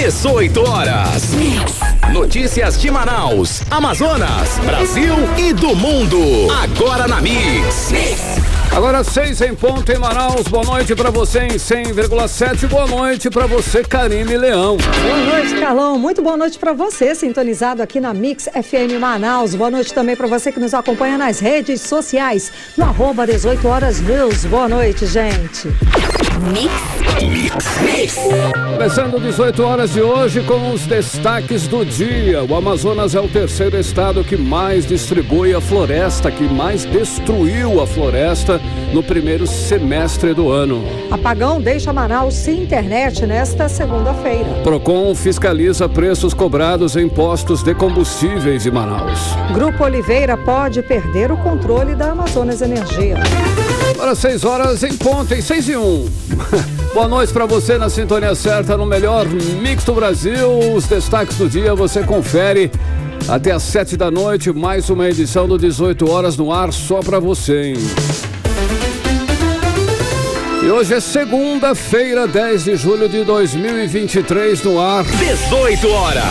18 horas. Notícias de Manaus, Amazonas, Brasil e do mundo. Agora na Mix. Agora 6 em ponto em Manaus. Boa noite pra você em 100,7. Boa noite pra você, Karime Leão. Boa noite, Carlão. Muito boa noite pra você, sintonizado aqui na Mix FM Manaus. Boa noite também pra você que nos acompanha nas redes sociais, no @ 18 horas News. Boa noite, gente. Mix. Começando 18 horas de hoje com os destaques do dia. O Amazonas é o terceiro estado que mais distribui a floresta, que mais destruiu a floresta no primeiro semestre do ano. Apagão deixa Manaus sem internet nesta segunda-feira. Procon fiscaliza preços cobrados em postos de combustíveis de Manaus. Grupo Oliveira pode perder o controle da Amazonas Energia. Agora 6 horas em ponto, em 6 e 1. Boa noite para você na sintonia certa, no melhor mix do Brasil. Os destaques do dia você confere até às 7 da noite. Mais uma edição do 18 horas no ar só para você, hein? E hoje é segunda-feira, 10 de julho de 2023, no ar 18 horas.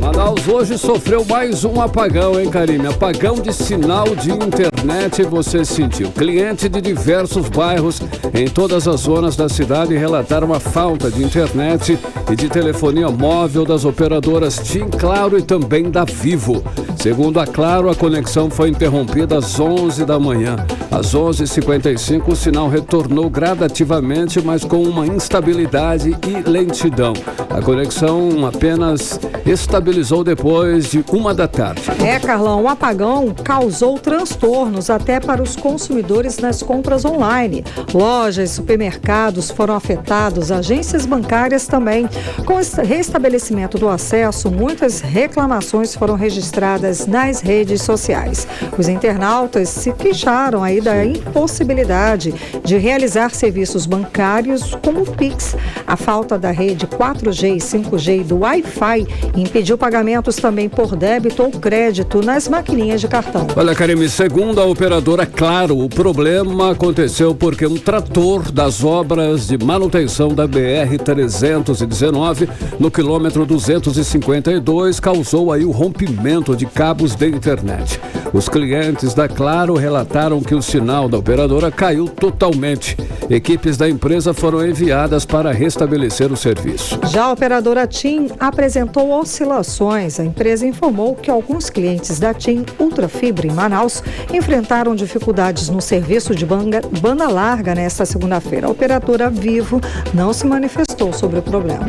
Manaus hoje sofreu mais um apagão, hein, Karime? Apagão de sinal de internet, você sentiu. Clientes de diversos bairros em todas as zonas da cidade relataram a falta de internet e de telefonia móvel das operadoras TIM, Claro e também da Vivo. Segundo a Claro, a conexão foi interrompida às 11 da manhã. Às 11h55, o sinal retornou gradativamente, mas com uma instabilidade e lentidão. A conexão apenas estabilizou depois de 1 da tarde. Carlão, o apagão causou transtornos até para os consumidores nas compras online. Lojas, supermercados foram afetados, agências bancárias também. Com o restabelecimento do acesso, muitas reclamações foram registradas nas redes sociais. Os internautas se queixaram aí da impossibilidade de realizar serviços bancários como o Pix. A falta da rede 4G e 5G e do Wi-Fi impediu pagamentos também por débito ou crédito nas maquininhas de cartão. Olha, Karime, segundo a operadora Claro, o problema aconteceu porque um trator das obras de manutenção da BR-319 no quilômetro 252 causou aí o rompimento de cabos de internet. Os clientes da Claro relataram que o sinal da operadora caiu totalmente. Equipes da empresa foram enviadas para restabelecer o serviço. Já a operadora TIM apresentou oscilações. A empresa informou que alguns clientes da TIM Ultrafibra em Manaus enfrentaram dificuldades no serviço de banda larga nesta segunda-feira. A operadora Vivo não se manifestou sobre o problema.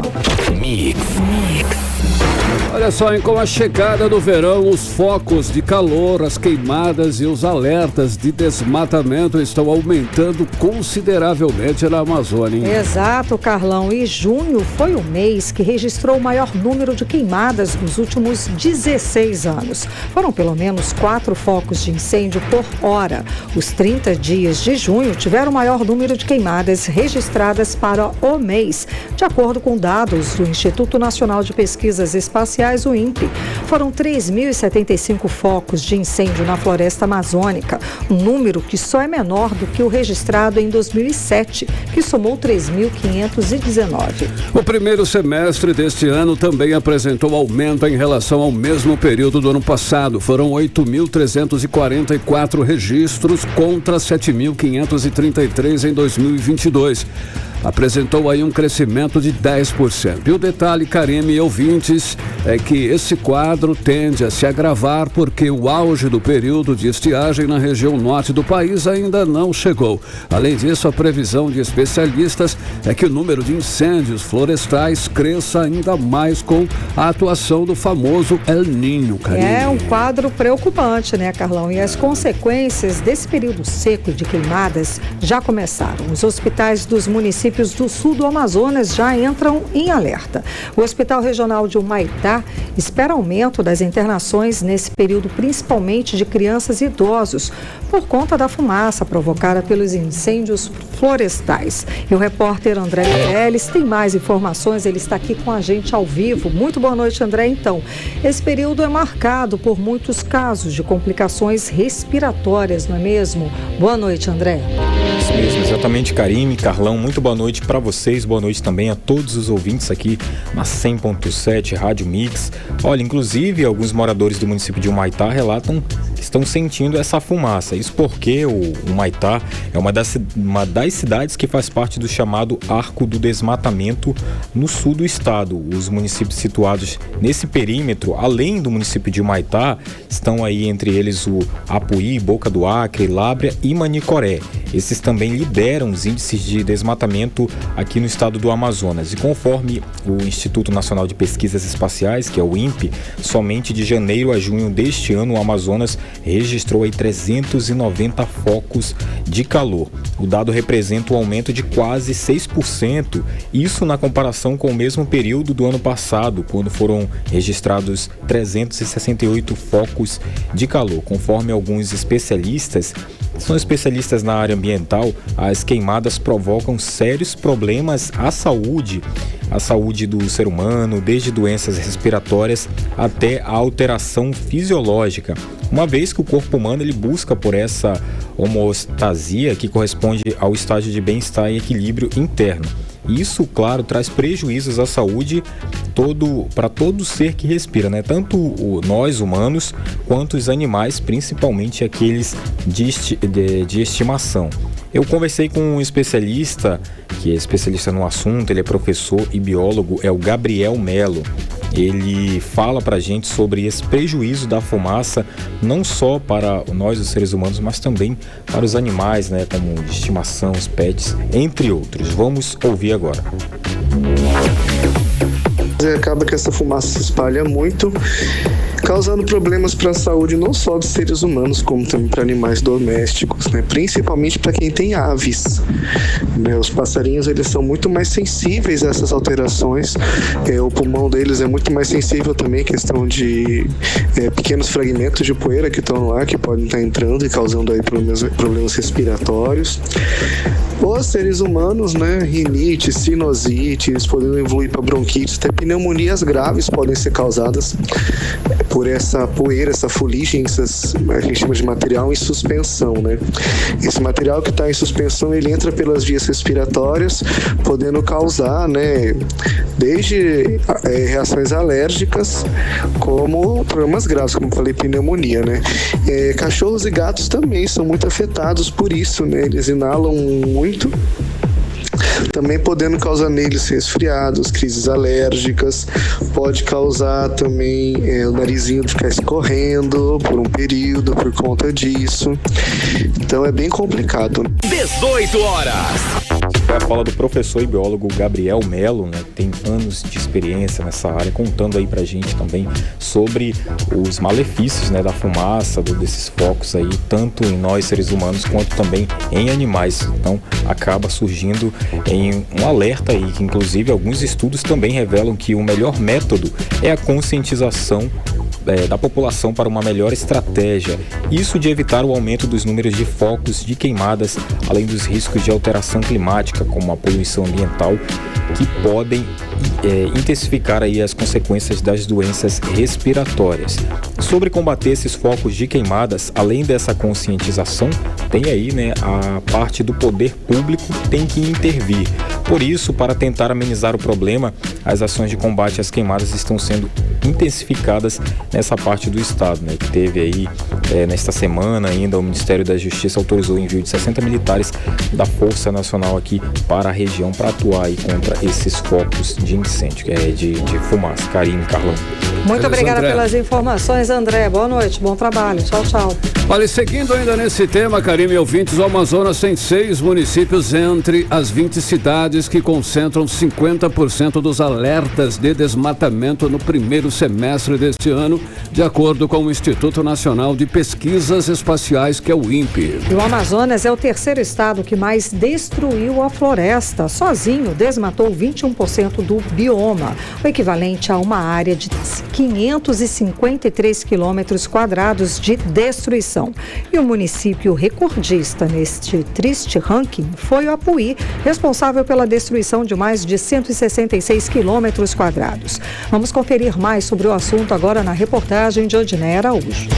Mix. Olha só, com a chegada do verão, os focos de calor, as queimadas e os alertas de desmatamento estão aumentando consideravelmente na Amazônia, hein? Exato, Carlão. E junho foi o mês que registrou o maior número de queimadas nos últimos 16 anos. Foram pelo menos 4 focos de incêndio por hora. Os 30 dias de junho tiveram o maior número de queimadas registradas para o mês, de acordo com dados do Instituto Nacional de Pesquisas Espaciais, o INPE. Foram 3.075 focos de incêndio na floresta amazônica, um número que só é menor do que o registrado em 2007, que somou 3.519. O primeiro semestre deste ano também apresentou aumento em relação ao mesmo período do ano passado. Foram 8.344 registros contra 7.533 em 2022. Apresentou aí um crescimento de 10%. E o detalhe, Karime e ouvintes, é que esse quadro tende a se agravar porque o auge do período de estiagem na região norte do país ainda não chegou. Além disso, a previsão de especialistas é que o número de incêndios florestais cresça ainda mais com a atuação do famoso El Niño, Karime. É um quadro preocupante, né, Carlão? E as consequências desse período seco e de queimadas já começaram. Os hospitais dos municípios do sul do Amazonas já entram em alerta. O Hospital Regional de Humaitá espera aumento das internações nesse período, principalmente de crianças e idosos, por conta da fumaça provocada pelos incêndios florestais. E o repórter André Mireles tem mais informações, ele está aqui com a gente ao vivo. Muito boa noite, André. Então, esse período é marcado por muitos casos de complicações respiratórias, não é mesmo? Boa noite, André. Isso mesmo, exatamente, Karime, Carlão, muito boa noite para vocês, boa noite também a todos os ouvintes aqui na 100.7 Rádio Mix. Olha, inclusive alguns moradores do município de Humaitá relatam que estão sentindo essa fumaça. Isso porque o Humaitá é uma das cidades que faz parte do chamado Arco do Desmatamento no sul do estado. Os municípios situados nesse perímetro, além do município de Humaitá, estão aí entre eles o Apuí, Boca do Acre, Lábrea e Manicoré. Esses também lideram os índices de desmatamento aqui no estado do Amazonas. E conforme o Instituto Nacional de Pesquisas Espaciais, que é o INPE, somente de janeiro a junho deste ano, o Amazonas registrou aí 390 focos de calor. O dado representa um aumento de quase 6%, isso na comparação com o mesmo período do ano passado, quando foram registrados 368 focos de calor. Conforme alguns especialistas, são especialistas na área ambiental, as queimadas provocam sérios problemas à saúde do ser humano, desde doenças respiratórias até a alteração fisiológica, uma vez que o corpo humano ele busca por essa homeostasia que corresponde ao estágio de bem-estar e equilíbrio interno. Isso, claro, traz prejuízos à saúde para todo ser que respira, né? Tanto nós humanos quanto os animais, principalmente aqueles de estimação. Eu conversei com um especialista, que é especialista no assunto, ele é professor e biólogo, é o Gabriel Melo. Ele fala pra gente sobre esse prejuízo da fumaça, não só para nós, os seres humanos, mas também para os animais, né, como de estimação, os pets, entre outros. Vamos ouvir agora. Acaba que essa fumaça se espalha muito, causando problemas para a saúde não só dos seres humanos, como também para animais domésticos, né? Principalmente para quem tem aves. Os passarinhos eles são muito mais sensíveis a essas alterações, o pulmão deles é muito mais sensível também à questão de pequenos fragmentos de poeira que estão lá, que podem estar entrando e causando aí problemas respiratórios. Os seres humanos, né, rinite, sinusites, podendo evoluir para bronquites, até pneumonias graves podem ser causadas por essa poeira, essa fuligem, a gente chama de material em suspensão, né? Esse material que está em suspensão, ele entra pelas vias respiratórias, podendo causar, né, desde reações alérgicas, como problemas graves, como eu falei, pneumonia, né? Cachorros e gatos também são muito afetados por isso, né? Eles inalam muito, também podendo causar neles resfriados, crises alérgicas, pode causar também o narizinho de ficar escorrendo por um período por conta disso. Então é bem complicado. 18 horas. Foi a fala do professor e biólogo Gabriel Melo, né, que tem anos de experiência nessa área, contando aí pra gente também sobre os malefícios, né, da fumaça, desses focos aí, tanto em nós seres humanos quanto também em animais. Então acaba surgindo em um alerta aí, que inclusive alguns estudos também revelam que o melhor método é a conscientização da população para uma melhor estratégia, isso de evitar o aumento dos números de focos de queimadas, além dos riscos de alteração climática, como a poluição ambiental, que podem intensificar aí as consequências das doenças respiratórias. Sobre combater esses focos de queimadas, além dessa conscientização, tem aí, né, a parte do poder público tem que intervir. Por isso, para tentar amenizar o problema, as ações de combate às queimadas estão sendo intensificadas nessa parte do estado, né, que teve aí nesta semana ainda o Ministério da Justiça autorizou o envio de 60 militares da Força Nacional aqui para a região para atuar aí contra esses focos de incêndio, de fumaça. Karine, Carlão. Muito obrigada pelas informações, André. Boa noite, bom trabalho. Tchau, tchau. Olha, seguindo ainda nesse tema, Karine e ouvintes, o Amazonas tem 6 municípios entre as 20 cidades que concentram 50% dos alertas de desmatamento no primeiro semestre deste ano, de acordo com o Instituto Nacional de Pesquisas Espaciais, que é o INPE. E o Amazonas é o terceiro estado que mais destruiu a floresta. Sozinho, desmatou 21% do bioma, o equivalente a uma área de 553 quilômetros quadrados de destruição. E o município recordista neste triste ranking foi o Apuí, responsável pela destruição de mais de 166 quilômetros quadrados. Vamos conferir mais sobre o assunto agora na reportagem de Odinei Araújo.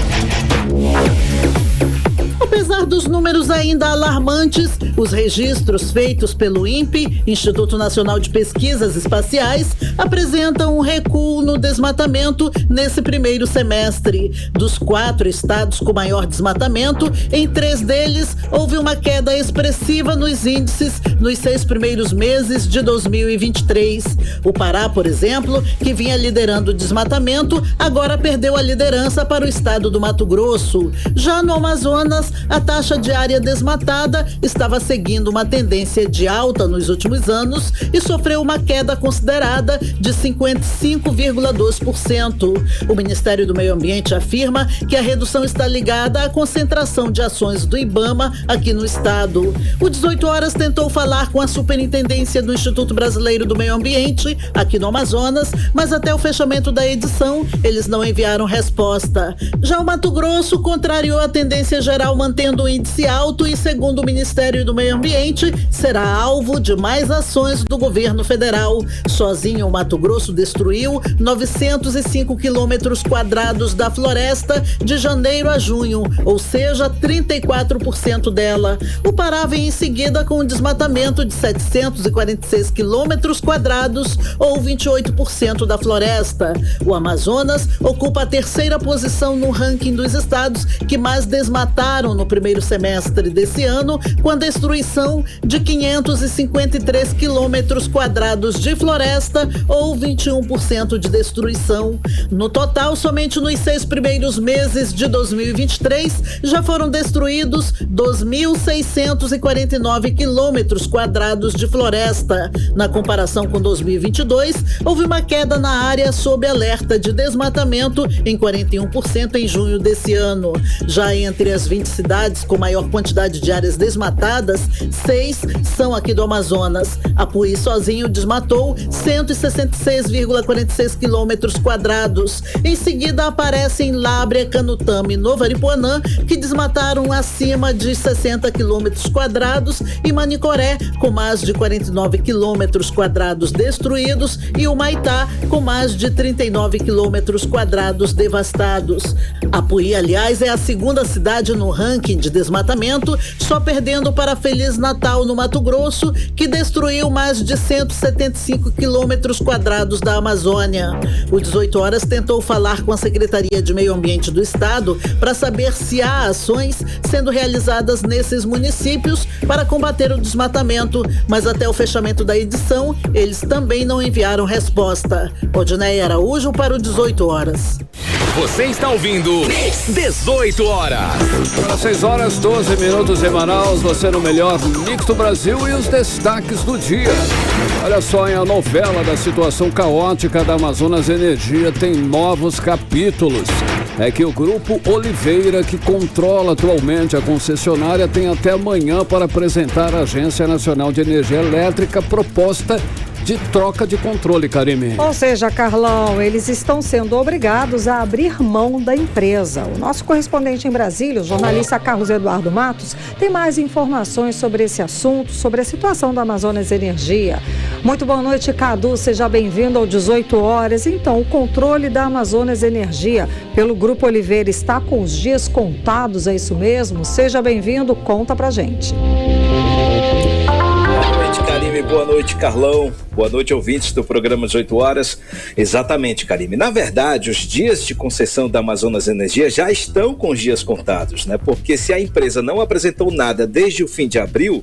O Apesar dos números ainda alarmantes, os registros feitos pelo INPE, Instituto Nacional de Pesquisas Espaciais, apresentam um recuo no desmatamento nesse primeiro semestre. Dos 4 estados com maior desmatamento, em 3 deles houve uma queda expressiva nos índices nos 6 primeiros meses de 2023. O Pará, por exemplo, que vinha liderando o desmatamento, agora perdeu a liderança para o estado do Mato Grosso. Já no Amazonas, a taxa de área desmatada estava seguindo uma tendência de alta nos últimos anos e sofreu uma queda considerada de 55,2%. O Ministério do Meio Ambiente afirma que a redução está ligada à concentração de ações do IBAMA aqui no estado. O 18 Horas tentou falar com a Superintendência do Instituto Brasileiro do Meio Ambiente aqui no Amazonas, mas até o fechamento da edição eles não enviaram resposta. Já o Mato Grosso contrariou a tendência geral, mantendo o índice alto e, segundo o Ministério do Meio Ambiente, será alvo de mais ações do governo federal. Sozinho, o Mato Grosso destruiu 905 quilômetros quadrados da floresta de janeiro a junho, ou seja, 34% dela. O Pará vem em seguida com um desmatamento de 746 quilômetros quadrados, ou 28% da floresta. O Amazonas ocupa a 3ª posição no ranking dos estados que mais desmataram no primeiro semestre desse ano, com a destruição de 553 quilômetros quadrados de floresta, ou 21% de destruição. No total, somente nos 6 primeiros meses de 2023, já foram destruídos 2.649 quilômetros quadrados de floresta. Na comparação com 2022, houve uma queda na área sob alerta de desmatamento em 41% em junho desse ano. Já entre as 20 cidades com maior quantidade de áreas desmatadas, 6 são aqui do Amazonas. Apuí sozinho desmatou 166,46 quilômetros quadrados. Em seguida aparecem Lábrea, Canutama e Novo Aripuanã, que desmataram acima de 60 quilômetros quadrados, e Manicoré, com mais de 49 quilômetros quadrados destruídos, e o Maitá, com mais de 39 quilômetros quadrados devastados. Apuí, aliás, é a 2ª cidade no ranking de desmatamento, só perdendo para Feliz Natal, no Mato Grosso, que destruiu mais de 175 quilômetros quadrados da Amazônia. O 18 Horas tentou falar com a Secretaria de Meio Ambiente do Estado para saber se há ações sendo realizadas nesses municípios para combater o desmatamento, mas até o fechamento da edição, eles também não enviaram resposta. Odinei Araújo para o 18 Horas. Você está ouvindo 18 Horas. Às 6 horas, 12 minutos em Manaus, você no melhor mix do Brasil e os destaques do dia. Olha só, a novela da situação caótica da Amazonas Energia tem novos capítulos. É que o Grupo Oliveira, que controla atualmente a concessionária, tem até amanhã para apresentar à Agência Nacional de Energia Elétrica proposta de troca de controle, Karime. Ou seja, Carlão, eles estão sendo obrigados a abrir mão da empresa. O nosso correspondente em Brasília, o jornalista Carlos Eduardo Matos, tem mais informações sobre esse assunto, sobre a situação da Amazonas Energia. Muito boa noite, Cadu, seja bem-vindo ao 18 Horas. Então, o controle da Amazonas Energia pelo Grupo Oliveira está com os dias contados, é isso mesmo? Seja bem-vindo, conta pra gente. Boa noite, Karime. Boa noite, Carlão. Boa noite, ouvintes do programa 18 Horas. Exatamente, Karime. Na verdade, os dias de concessão da Amazonas Energia já estão com os dias contados, né? Porque se a empresa não apresentou nada desde o fim de abril,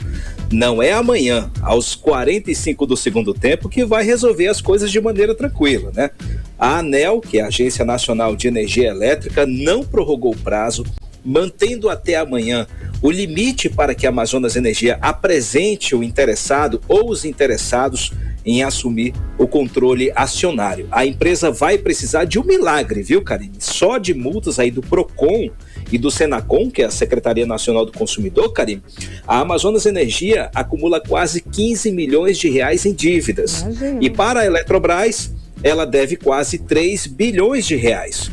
não é amanhã, aos 45 do segundo tempo, que vai resolver as coisas de maneira tranquila, né? A ANEEL, que é a Agência Nacional de Energia Elétrica, não prorrogou o prazo, mantendo até amanhã o limite para que a Amazonas Energia apresente o interessado ou os interessados em assumir o controle acionário. A empresa vai precisar de um milagre, viu, Karine? Só de multas aí do PROCON e do Senacom, que é a Secretaria Nacional do Consumidor, Karine, a Amazonas Energia acumula quase 15 milhões de reais em dívidas. E para a Eletrobras, ela deve quase 3 bilhões de reais.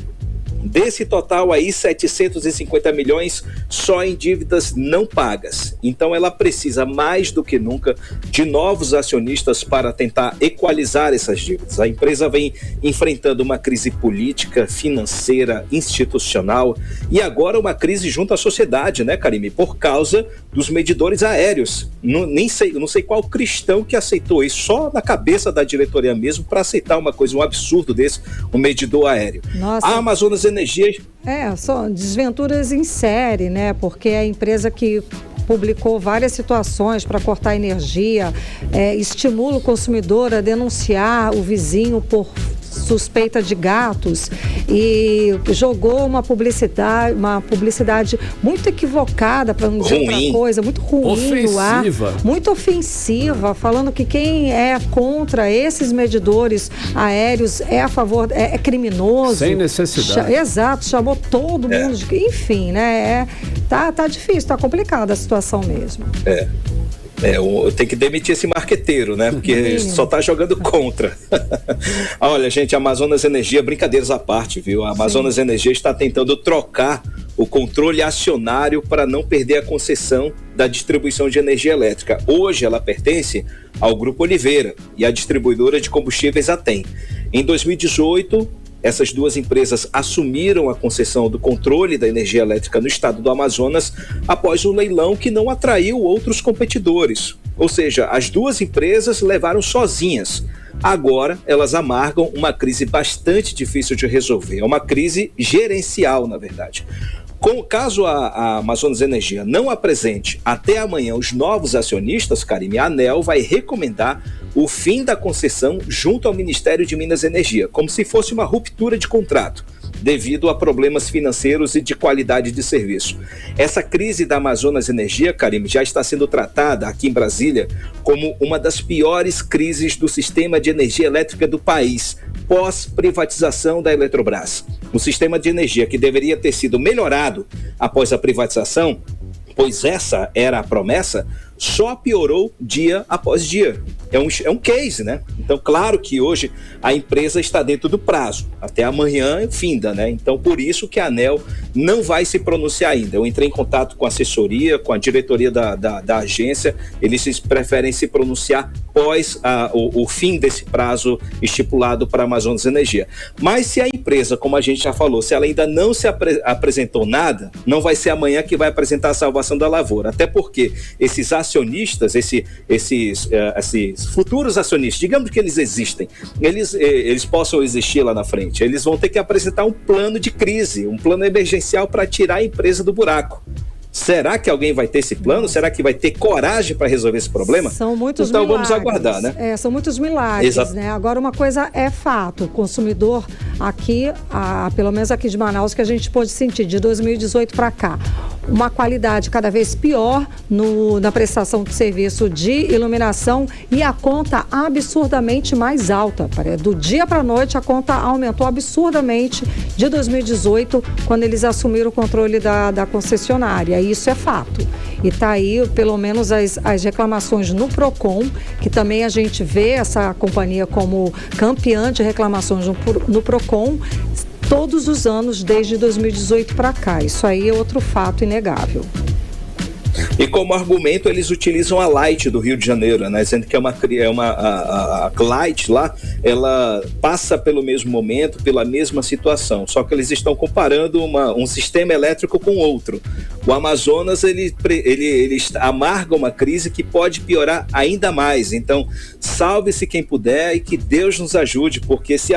Desse total aí, 750 milhões só em dívidas não pagas. Então ela precisa mais do que nunca de novos acionistas para tentar equalizar essas dívidas. A empresa vem enfrentando uma crise política, financeira, institucional e agora uma crise junto à sociedade, né, Karime? Por causa dos medidores aéreos. Não sei qual cristão que aceitou isso, só na cabeça da diretoria mesmo, para aceitar uma coisa, um absurdo desse, um medidor aéreo. Nossa. A Amazonas Energia... São desventuras em série, né? Porque é a empresa que publicou várias situações para cortar energia, estimula o consumidor a denunciar o vizinho por suspeita de gatos e jogou uma publicidade muito equivocada, para não dizer outra coisa, muito ruim no ar, muito ofensiva, falando que quem é contra esses medidores aéreos é a favor, é criminoso. Sem necessidade. Exato, chamou todo mundo de... Enfim, né? Tá difícil, tá complicada a situação mesmo. Eu tenho que demitir esse marqueteiro, né? Porque só tá jogando contra. Olha, gente, a Amazonas Energia, brincadeiras à parte, viu? A Amazonas Energia está tentando trocar o controle acionário para não perder a concessão da distribuição de energia elétrica. Hoje ela pertence ao Grupo Oliveira e a distribuidora de combustíveis a TEM. Em 2018, essas duas empresas assumiram a concessão do controle da energia elétrica no estado do Amazonas após um leilão que não atraiu outros competidores. Ou seja, as duas empresas levaram sozinhas. Agora, elas amargam uma crise bastante difícil de resolver. É uma crise gerencial, na verdade. Caso a Amazonas Energia não apresente até amanhã os novos acionistas, Karime, a ANEEL vai recomendar o fim da concessão junto ao Ministério de Minas e Energia, como se fosse uma ruptura de contrato, devido a problemas financeiros e de qualidade de serviço. Essa crise da Amazonas Energia, Karime, já está sendo tratada aqui em Brasília como uma das piores crises do sistema de energia elétrica do país, pós-privatização da Eletrobras. O sistema de energia que deveria ter sido melhorado após a privatização, pois essa era a promessa, só piorou dia após dia. É um case, né? Então, claro que hoje a empresa está dentro do prazo. Até amanhã finda, né? Então, por isso que a ANEEL não vai se pronunciar ainda. Eu entrei em contato com a assessoria, com a diretoria da agência. Eles preferem se pronunciar após o fim desse prazo estipulado para a Amazonas Energia. Mas se a empresa, como a gente já falou, se ela ainda não se apresentou nada, não vai ser amanhã que vai apresentar a salvação da lavoura. Até porque esses acionistas, esses futuros acionistas, digamos que eles existem, eles possam existir lá na frente, eles vão ter que apresentar um plano de crise, um plano emergencial para tirar a empresa do buraco. Será que alguém vai ter esse plano? Será que vai ter coragem para resolver esse problema? São muitos então milagres. Vamos aguardar, né? São muitos milagres, né? Agora, uma coisa é fato, o consumidor aqui, pelo menos aqui de Manaus, que a gente pôde sentir de 2018 para cá, uma qualidade cada vez pior na prestação de serviço de iluminação e a conta absurdamente mais alta. Do dia para a noite, a conta aumentou absurdamente de 2018, quando eles assumiram o controle da concessionária. Isso é fato. E está aí, pelo menos, as reclamações no PROCON, que também a gente vê essa companhia como campeã de reclamações no PROCON, todos os anos, desde 2018 para cá. Isso aí é outro fato inegável. E como argumento eles utilizam a Light do Rio de Janeiro, né? Dizendo que a Light lá, ela passa pelo mesmo momento, pela mesma situação, só que eles estão comparando um sistema elétrico com outro. O Amazonas, ele amarga uma crise que pode piorar ainda mais. Então, salve-se quem puder e que Deus nos ajude, porque se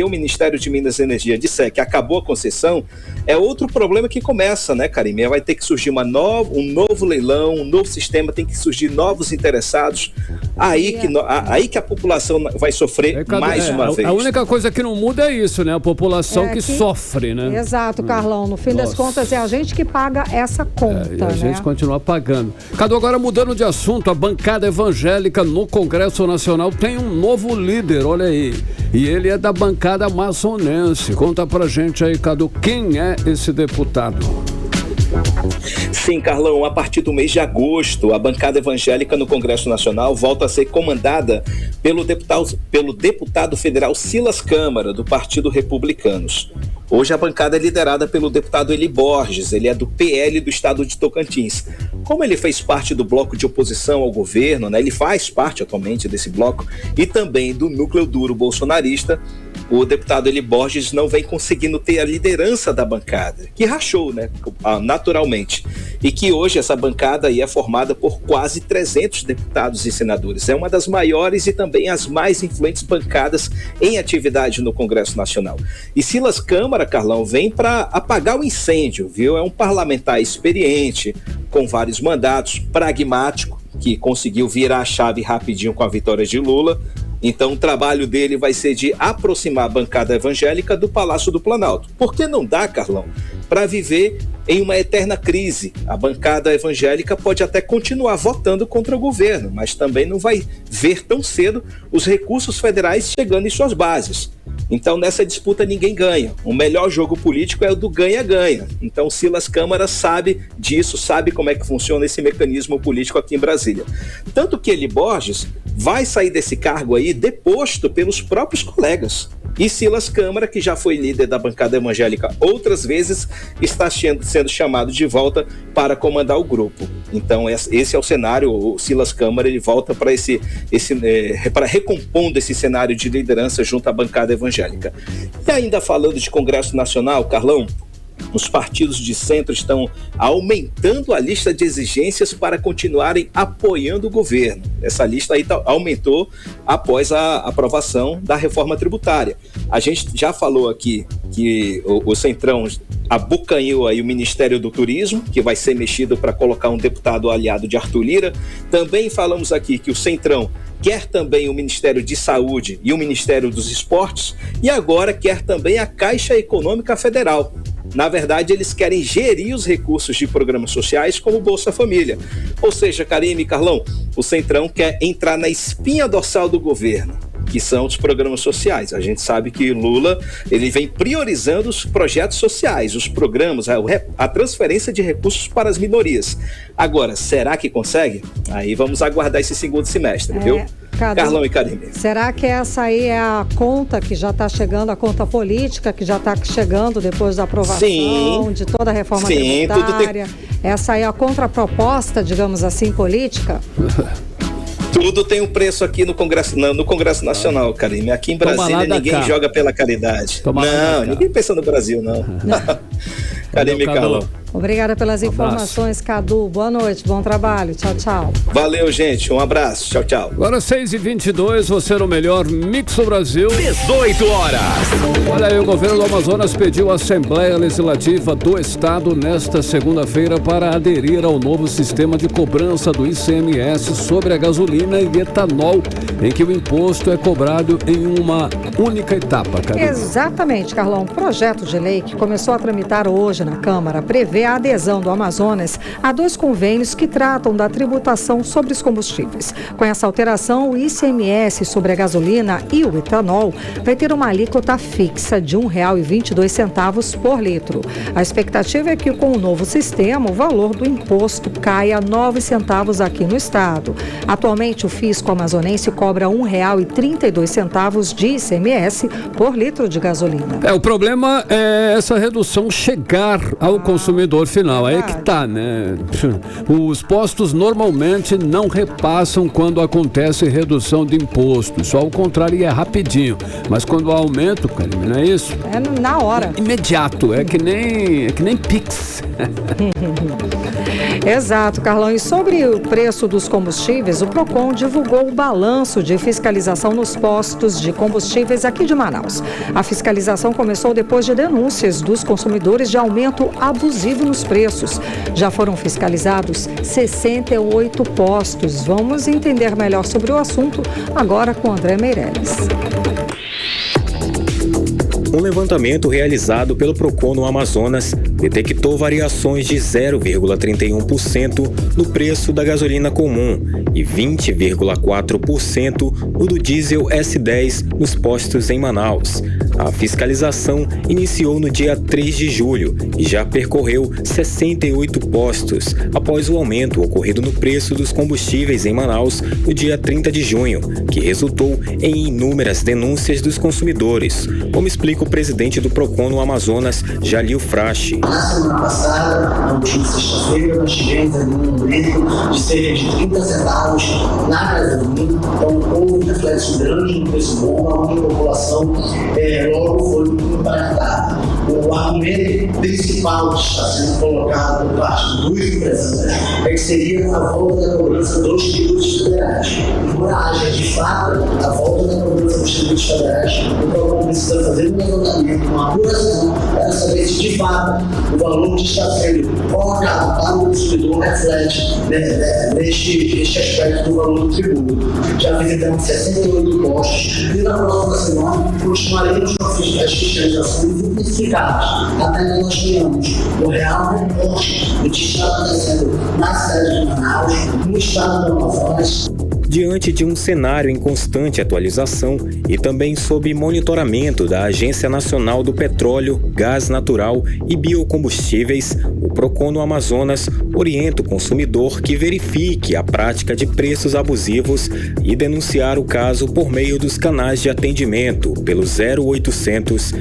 o Ministério de Minas e Energia disser que acabou a concessão, é outro problema que começa, né, Karime? Vai ter que surgir um novo leilão, um novo sistema, tem que surgir novos interessados. Aí que a população vai sofrer mais uma vez. A única coisa que não muda é isso, né? A população que sofre, né? Exato, Carlão. No fim das contas, é a gente que paga essa conta, e a gente continua pagando. Cadu, agora mudando de assunto, a bancada evangélica no Congresso Nacional tem um novo líder, olha aí. E ele é da bancada amazonense. Conta pra gente aí, Cadu, quem é esse deputado? Sim, Carlão, a partir do mês de agosto, a bancada evangélica no Congresso Nacional volta a ser comandada pelo deputado federal Silas Câmara, do Partido Republicanos. Hoje a bancada é liderada pelo deputado Eli Borges, ele é do PL do estado de Tocantins. Como ele fez parte do bloco de oposição ao governo, né, ele faz parte atualmente desse bloco e também do núcleo duro bolsonarista, o deputado Eli Borges não vem conseguindo ter a liderança da bancada, que rachou, né, naturalmente. E que hoje essa bancada aí é formada por quase 300 deputados e senadores. É uma das maiores e também as mais influentes bancadas em atividade no Congresso Nacional. E Silas Câmara, Carlão, vem para apagar o incêndio, viu? É um parlamentar experiente, com vários mandatos, pragmático, que conseguiu virar a chave rapidinho com a vitória de Lula. Então o trabalho dele vai ser de aproximar a bancada evangélica do Palácio do Planalto. Porque não dá, Carlão, para viver em uma eterna crise. A bancada evangélica pode até continuar votando contra o governo, mas também não vai ver tão cedo os recursos federais chegando em suas bases. Então nessa disputa ninguém ganha. O melhor jogo político é o do ganha-ganha. Então Silas Câmara sabe disso, sabe como é que funciona esse mecanismo político aqui em Brasília. Tanto que Eli Borges vai sair desse cargo aí deposto pelos próprios colegas. E Silas Câmara, que já foi líder da bancada evangélica outras vezes, está sendo chamado de volta para comandar o grupo. Então esse é o cenário. O Silas Câmara ele volta para para recompondo esse cenário de liderança junto à bancada evangélica. E ainda falando de Congresso Nacional, Carlão, os partidos de centro estão aumentando a lista de exigências para continuarem apoiando o governo. Essa lista aí aumentou após a aprovação da reforma tributária. A gente já falou aqui que o Centrão abocanhou aí o Ministério do Turismo, que vai ser mexido para colocar um deputado aliado de Arthur Lira. Também falamos aqui que o Centrão quer também o Ministério de Saúde e o Ministério dos Esportes, e agora quer também a Caixa Econômica Federal. Na verdade, eles querem gerir os recursos de programas sociais como Bolsa Família. Ou seja, Karime e Carlão, o Centrão quer entrar na espinha dorsal do governo, que são os programas sociais. A gente sabe que Lula ele vem priorizando os projetos sociais, os programas, a transferência de recursos para as minorias. Agora, será que consegue? Aí vamos aguardar esse segundo semestre, viu? Carlão e Karime. Será que essa aí é a conta que já está chegando, a conta política que já está chegando depois da aprovação de toda a reforma tributária? Essa aí é a contraproposta, digamos assim, política? Tudo tem um preço aqui no Congresso Nacional, Karime. Aqui em Brasília ninguém joga pela caridade. Ninguém pensa no Brasil, não. Karime e Carlão. Obrigada pelas informações, Cadu. Boa noite, bom trabalho. Tchau, tchau. Valeu, gente. Um abraço. Tchau, tchau. Agora 6h22, você no melhor Mix do Brasil. 18 horas. Olha aí, o governo do Amazonas pediu à Assembleia Legislativa do Estado nesta segunda-feira para aderir ao novo sistema de cobrança do ICMS sobre a gasolina e etanol, em que o imposto é cobrado em uma única etapa, Carolina. Exatamente, Carlão. O projeto de lei que começou a tramitar hoje na Câmara prevê a adesão do Amazonas a 2 convênios que tratam da tributação sobre os combustíveis. Com essa alteração, o ICMS sobre a gasolina e o etanol vai ter uma alíquota fixa de R$ 1,22 por litro. A expectativa é que com o novo sistema, o valor do imposto caia 9 centavos aqui no estado. Atualmente, o fisco amazonense cobra R$ 1,32 de ICMS por litro de gasolina. O problema é essa redução chegar ao consumidor final. Aí é que tá, né? Os postos normalmente não repassam quando acontece redução de imposto. Só ao contrário, é rapidinho. Mas quando há aumento, Karime, não é isso? É na hora. Imediato. É que nem Pix. Exato, Carlão. E sobre o preço dos combustíveis, o Procon divulgou o balanço de fiscalização nos postos de combustíveis aqui de Manaus. A fiscalização começou depois de denúncias dos consumidores de aumento abusivo nos preços. Já foram fiscalizados 68 postos. Vamos entender melhor sobre o assunto agora com André Meirelles. Um levantamento realizado pelo Procon no Amazonas detectou variações de 0,31% no preço da gasolina comum e 20,4% no do diesel S10 nos postos em Manaus. A fiscalização iniciou no dia 3 de julho e já percorreu 68 postos, após o aumento ocorrido no preço dos combustíveis em Manaus no dia 30 de junho, que resultou em inúmeras denúncias dos consumidores, como explica o presidente do PROCON no Amazonas, Jalil Frache. Na semana passada, na última sexta-feira, nós tivemos ali um aumento de cerca de 30 centavos na gasolina, então houve um reflexo grande no preço bomba, onde a população logo foi impactada. O argumento principal que está sendo colocado por parte dos empresários é que seria a volta da cobrança dos tributos federais. Embora haja de fato a volta da cobrança dos tributos federais, o PROCON precisa fazer um levantamento, uma apuração, para saber se de fato o valor que está sendo colocado para o consumidor reflete neste aspecto do valor do tributo. Já visitamos 68 postos e na próxima semana continuaremos com as fiscalizações intensificadas até que nós tenhamos o real reporte do que está acontecendo na cidade de Manaus, no estado do Amazonas. Diante de um cenário em constante atualização e também sob monitoramento da Agência Nacional do Petróleo, Gás Natural e Biocombustíveis, o PROCON no Amazonas orienta o consumidor que verifique a prática de preços abusivos e denunciar o caso por meio dos canais de atendimento pelo 0800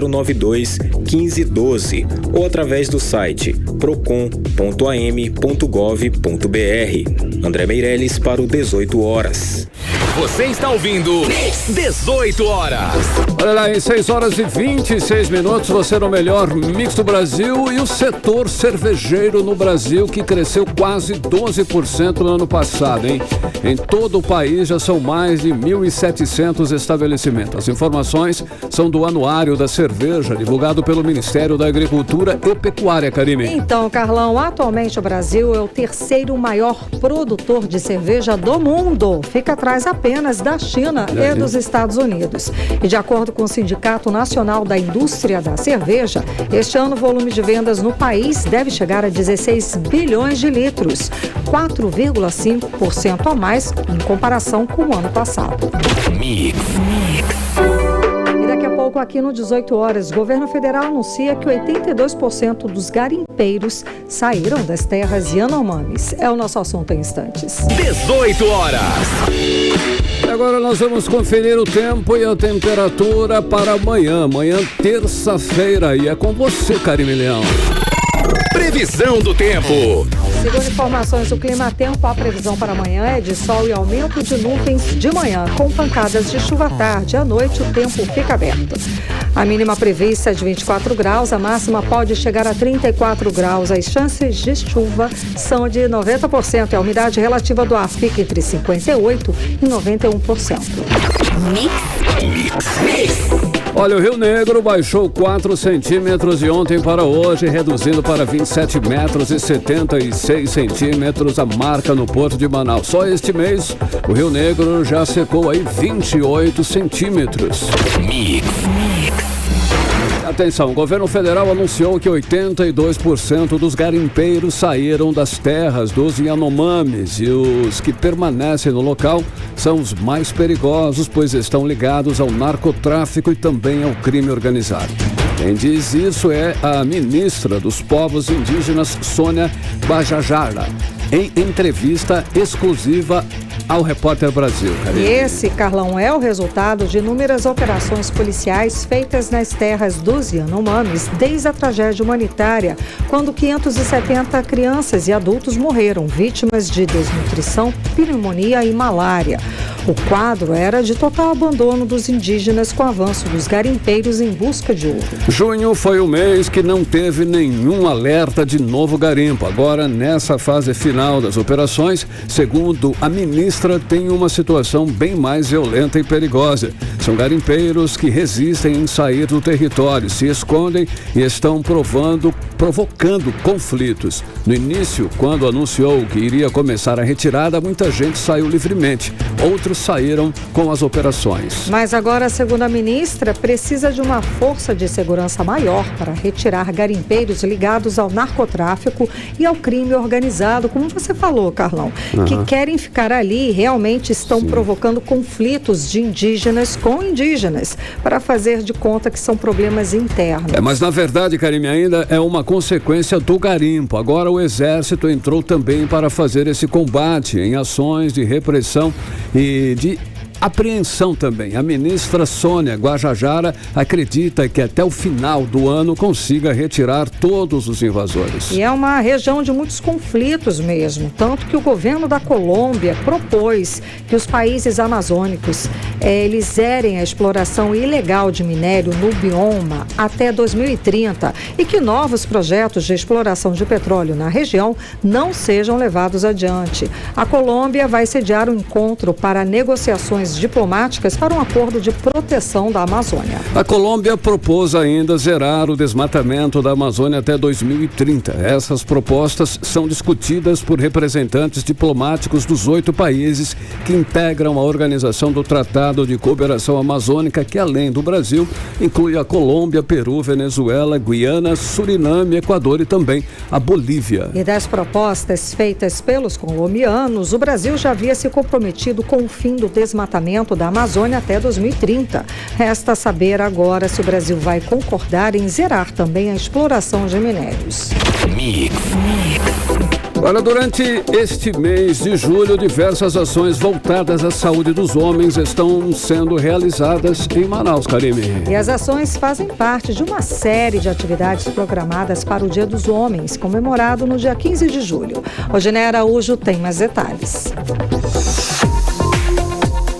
092 1512 ou através do site procon.am.gov.br. André Meirelles para o 18 horas. Você está ouvindo 18 horas. Olha lá, em 6 horas e 26 minutos, você no melhor mix do Brasil e o setor cervejeiro no Brasil, que cresceu quase 12% no ano passado, hein? Em todo o país já são mais de 1.700 estabelecimentos. As informações são do Anuário da Cerveja, divulgado pelo Ministério da Agricultura e Pecuária, Karime. Então, Carlão, atualmente o Brasil é o terceiro maior produtor de cerveja do mundo. Fica atrás apenas da China e dos Estados Unidos. E de acordo com o Sindicato Nacional da Indústria da Cerveja, este ano o volume de vendas no país deve chegar a 16 bilhões de litros, 4,5% a mais em comparação com o ano passado. Mix. E daqui a pouco, aqui no 18 horas, o governo federal anuncia que 82% dos garimpeiros saíram das terras Yanomamis. É o nosso assunto em instantes. 18 horas. Agora nós vamos conferir o tempo e a temperatura para amanhã, terça-feira. E é com você, Karime Leão. Previsão do tempo. Segundo informações do Climatempo, a previsão para amanhã é de sol e aumento de nuvens de manhã, com pancadas de chuva à tarde. À noite, o tempo fica aberto. A mínima prevista é de 24 graus, a máxima pode chegar a 34 graus. As chances de chuva são de 90% e a umidade relativa do ar fica entre 58% e 91%. Olha, o Rio Negro baixou 4 centímetros de ontem para hoje, reduzindo para 27 metros e 76 centímetros a marca no Porto de Manaus. Só este mês, o Rio Negro já secou aí 28 centímetros. Atenção, o governo federal anunciou que 82% dos garimpeiros saíram das terras dos Yanomamis e os que permanecem no local são os mais perigosos, pois estão ligados ao narcotráfico e também ao crime organizado. Quem diz isso é a ministra dos Povos Indígenas, Sônia Guajajara, em entrevista exclusiva ao Repórter Brasil. E esse, Carlão, é o resultado de inúmeras operações policiais feitas nas terras dos Yanomamis desde a tragédia humanitária, quando 570 crianças e adultos morreram, vítimas de desnutrição, pneumonia e malária. O quadro era de total abandono dos indígenas com o avanço dos garimpeiros em busca de ouro. Junho foi o mês que não teve nenhum alerta de novo garimpo. Agora, nessa fase final das operações, segundo a ministra, tem uma situação bem mais violenta e perigosa. São garimpeiros que resistem em sair do território, se escondem e estão provocando conflitos. No início, quando anunciou que iria começar a retirada, muita gente saiu livremente. Outros saíram com as operações. Mas agora, segundo a ministra, precisa de uma força de segurança maior para retirar garimpeiros ligados ao narcotráfico e ao crime organizado, como você falou, Carlão, que querem ficar ali e realmente estão provocando conflitos de indígenas com com indígenas para fazer de conta que são problemas internos. Mas na verdade, Karime, ainda é uma consequência do garimpo. Agora o Exército entrou também para fazer esse combate em ações de repressão e de apreensão também. A ministra Sônia Guajajara acredita que até o final do ano consiga retirar todos os invasores. E é uma região de muitos conflitos mesmo, tanto que o governo da Colômbia propôs que os países amazônicos eles zerem a exploração ilegal de minério no bioma até 2030 e que novos projetos de exploração de petróleo na região não sejam levados adiante. A Colômbia vai sediar um encontro para negociações diplomáticas para um acordo de proteção da Amazônia. A Colômbia propôs ainda zerar o desmatamento da Amazônia até 2030. Essas propostas são discutidas por representantes diplomáticos dos 8 países que integram a Organização do Tratado de Cooperação Amazônica, que além do Brasil, inclui a Colômbia, Peru, Venezuela, Guiana, Suriname, Equador e também a Bolívia. E das propostas feitas pelos colombianos, o Brasil já havia se comprometido com o fim do desmatamento da Amazônia até 2030. Resta saber agora se o Brasil vai concordar em zerar também a exploração de minérios. Olha, durante este mês de julho, diversas ações voltadas à saúde dos homens estão sendo realizadas em Manaus, Karime. E as ações fazem parte de uma série de atividades programadas para o Dia dos Homens, comemorado no dia 15 de julho. Roginé Araújo tem mais detalhes.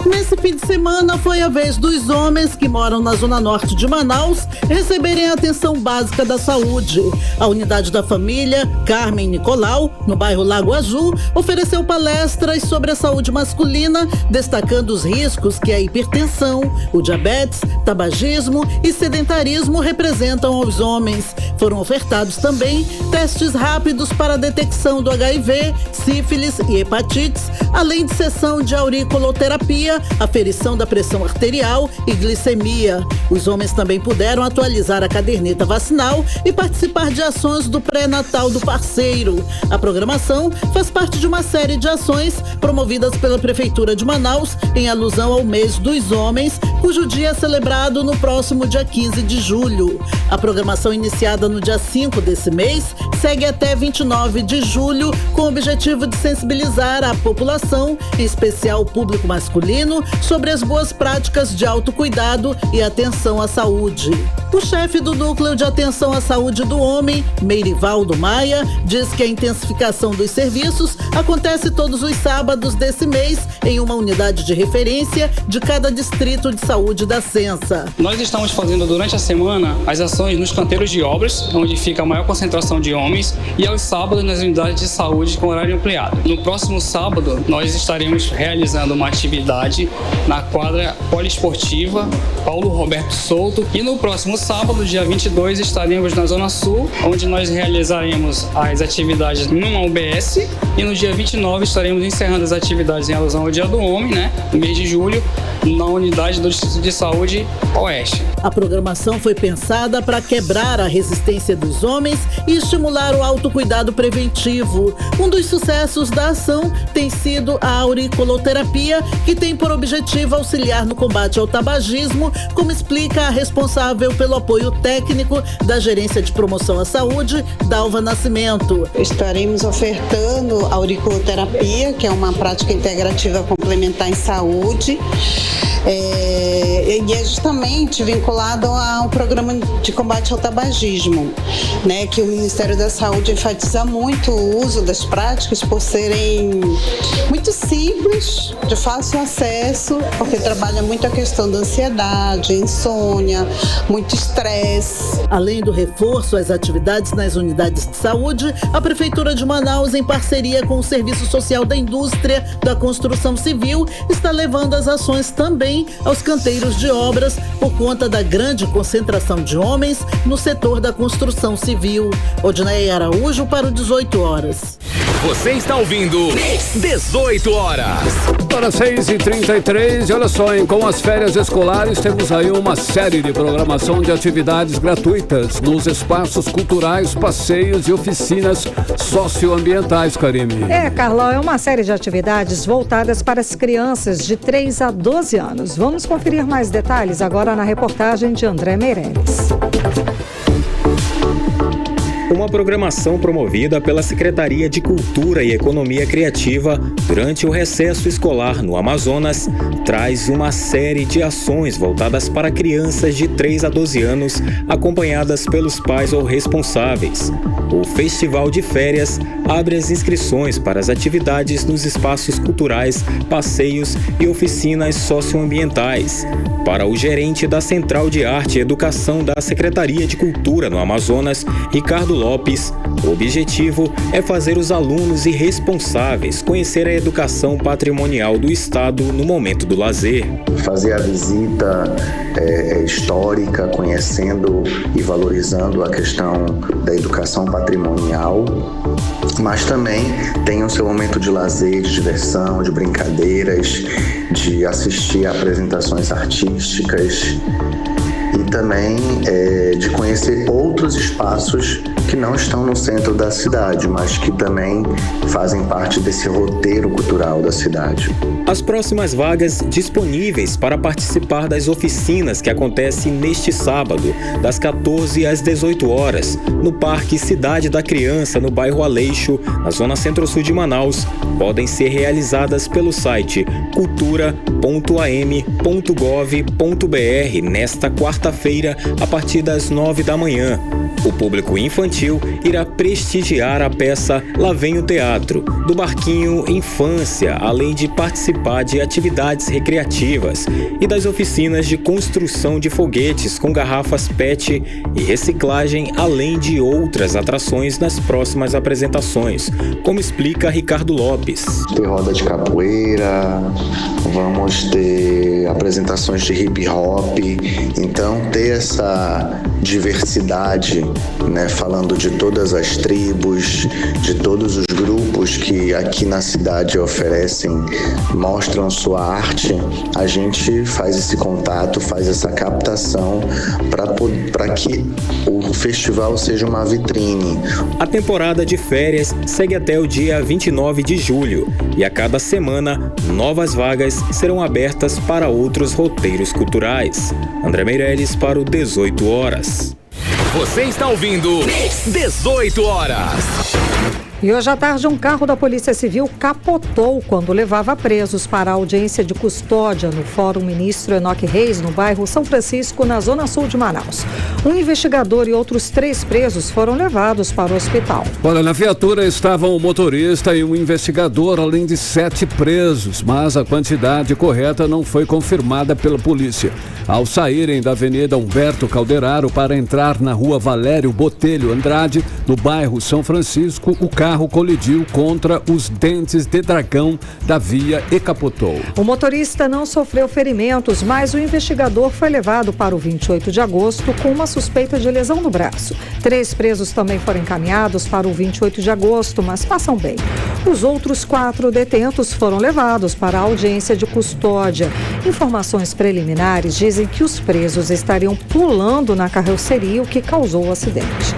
Nesse fim de semana foi a vez dos homens que moram na zona norte de Manaus receberem a atenção básica da saúde. A unidade da família Carmen Nicolau, no bairro Lago Azul, ofereceu palestras sobre a saúde masculina, destacando os riscos que a hipertensão, o diabetes, tabagismo e sedentarismo representam aos homens. Foram ofertados também testes rápidos para a detecção do HIV, sífilis e hepatites, além de sessão de auriculoterapia, aferição da pressão arterial e glicemia. Os homens também puderam atualizar a caderneta vacinal e participar de ações do pré-natal do parceiro. A programação faz parte de uma série de ações promovidas pela Prefeitura de Manaus em alusão ao mês dos homens, cujo dia é celebrado no próximo dia 15 de julho. A programação iniciada no dia 5 desse mês segue até 29 de julho com o objetivo de sensibilizar a população, em especial o público masculino, sobre as boas práticas de autocuidado e atenção à saúde. O chefe do Núcleo de Atenção à Saúde do Homem, Meirivaldo Maia, diz que a intensificação dos serviços acontece todos os sábados desse mês em uma unidade de referência de cada distrito de saúde da Sensa. Nós estamos fazendo durante a semana as ações nos canteiros de obras, onde fica a maior concentração de homens, e aos sábados nas unidades de saúde com horário ampliado. No próximo sábado, nós estaremos realizando uma atividade na quadra poliesportiva Paulo Roberto Souto, e no próximo sábado, dia 22, estaremos na Zona Sul, onde nós realizaremos as atividades numa UBS, e no dia 29 estaremos encerrando as atividades em alusão ao Dia do Homem, no mês de julho, na unidade do Distrito de Saúde Oeste. A programação foi pensada para quebrar a resistência dos homens e estimular o autocuidado preventivo. Um dos sucessos da ação tem sido a auriculoterapia, que tem por objetivo auxiliar no combate ao tabagismo, como explica a responsável pelo apoio técnico da Gerência de Promoção à Saúde, Dalva Nascimento. Estaremos ofertando auriculoterapia, que é uma prática integrativa complementar em saúde. E é justamente vinculado ao programa de combate ao tabagismo, que o Ministério da Saúde enfatiza muito o uso das práticas por serem muito simples, de fácil acesso, porque trabalha muito a questão da ansiedade, insônia, muito estresse. Além do reforço às atividades nas unidades de saúde, a Prefeitura de Manaus, em parceria com o Serviço Social da Indústria da Construção Civil, está levando as ações também aos canteiros de obras por conta da grande concentração de homens no setor da construção civil. Odinei Araújo para o 18 horas. Você está ouvindo 18 horas. Para 6h33, olha só, hein? Com as férias escolares, temos aí uma série de programação de atividades gratuitas nos espaços culturais, passeios e oficinas socioambientais, Karime. Carlão, é uma série de atividades voltadas para as crianças de 3 a 12 anos. Vamos conferir mais detalhes agora na reportagem de André Meirelles. Uma programação promovida pela Secretaria de Cultura e Economia Criativa durante o recesso escolar no Amazonas traz uma série de ações voltadas para crianças de 3 a 12 anos, acompanhadas pelos pais ou responsáveis. O Festival de Férias abre as inscrições para as atividades nos espaços culturais, passeios e oficinas socioambientais. Para o gerente da Central de Arte e Educação da Secretaria de Cultura no Amazonas, Ricardo Lopes, o objetivo é fazer os alunos e responsáveis conhecer a educação patrimonial do Estado no momento do lazer. Fazer a visita histórica, conhecendo e valorizando a questão da educação patrimonial, mas também tem o seu momento de lazer, de diversão, de brincadeiras, de assistir a apresentações artísticas e também de conhecer outros espaços que não estão no centro da cidade, mas que também fazem parte desse roteiro cultural da cidade. As próximas vagas disponíveis para participar das oficinas que acontecem neste sábado, das 14 às 18 horas, no Parque Cidade da Criança, no bairro Aleixo, na zona centro-sul de Manaus, podem ser realizadas pelo site cultura.am.gov.br nesta quarta-feira, a partir das 9 da manhã. O público infantil irá prestigiar a peça Lá Vem o Teatro, do Barquinho Infância, além de participar de atividades recreativas e das oficinas de construção de foguetes com garrafas PET e reciclagem, além de outras atrações nas próximas apresentações, como explica Ricardo Lopes. Tem roda de capoeira, vamos ter apresentações de hip hop, então ter essa diversidade, né, falando de todas as tribos, de todos os grupos que aqui na cidade oferecem, mostram sua arte, a gente faz esse contato, faz essa captação para que o festival seja uma vitrine. A temporada de férias segue até o dia 29 de julho e a cada semana novas vagas serão abertas para outros roteiros culturais. André Meirelles para o 18 horas. Você está ouvindo 18 horas. E hoje à tarde, um carro da Polícia Civil capotou quando levava presos para a audiência de custódia no Fórum Ministro Enoque Reis, no bairro São Francisco, na zona sul de Manaus. Um investigador e outros 3 presos foram levados para o hospital. Olha, na viatura estavam o motorista e um investigador, além de 7 presos, mas a quantidade correta não foi confirmada pela polícia. Ao saírem da Avenida Humberto Calderaro para entrar na Rua Valério Botelho Andrade, no bairro São Francisco, o carro colidiu contra os dentes de dragão da via e capotou. O motorista não sofreu ferimentos, mas o investigador foi levado para o 28 de agosto com uma suspeita de lesão no braço. 3 presos também foram encaminhados para o 28 de agosto, mas passam bem. Os outros 4 detentos foram levados para a audiência de custódia. Informações preliminares dizem que os presos estariam pulando na carroceria, o que causou o acidente.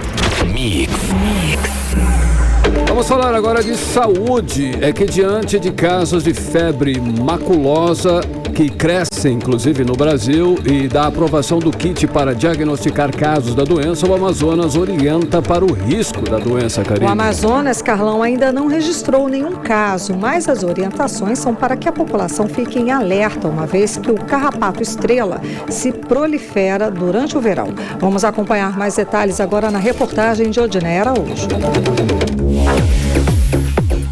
Vamos falar agora de saúde. É que diante de casos de febre maculosa que crescem, inclusive no Brasil, e da aprovação do kit para diagnosticar casos da doença, o Amazonas orienta para o risco da doença, Karine. O Amazonas, Carlão, ainda não registrou nenhum caso, mas as orientações são para que a população fique em alerta, uma vez que o carrapato estrela se prolifera durante o verão. Vamos acompanhar mais detalhes agora na reportagem de Odinei Araújo.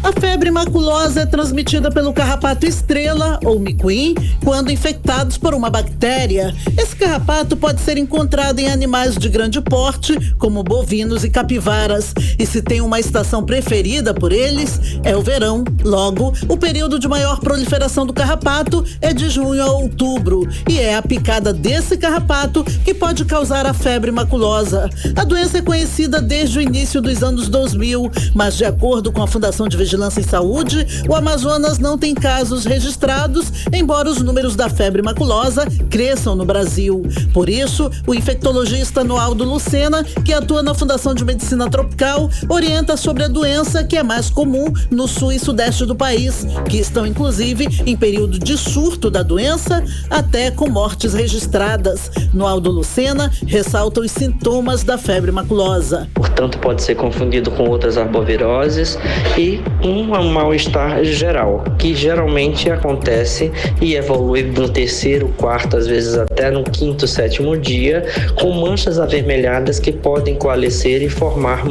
A febre maculosa é transmitida pelo carrapato estrela, ou miquim, quando infectados por uma bactéria. Esse carrapato pode ser encontrado em animais de grande porte, como bovinos e capivaras. E se tem uma estação preferida por eles, é o verão. Logo, o período de maior proliferação do carrapato é de junho a outubro. E é a picada desse carrapato que pode causar a febre maculosa. A doença é conhecida desde o início dos anos 2000, mas de acordo com a Fundação de Vigilância Vigilância em Saúde, o Amazonas não tem casos registrados, embora os números da febre maculosa cresçam no Brasil. Por isso, o infectologista Noaldo Lucena, que atua na Fundação de Medicina Tropical, orienta sobre a doença que é mais comum no sul e sudeste do país, que estão inclusive em período de surto da doença, até com mortes registradas. Noaldo Lucena ressalta os sintomas da febre maculosa. Portanto, pode ser confundido com outras arboviroses e um mal-estar geral, que geralmente acontece e evolui no terceiro, quarto, às vezes até no quinto, sétimo dia, com manchas avermelhadas que podem coalescer e formar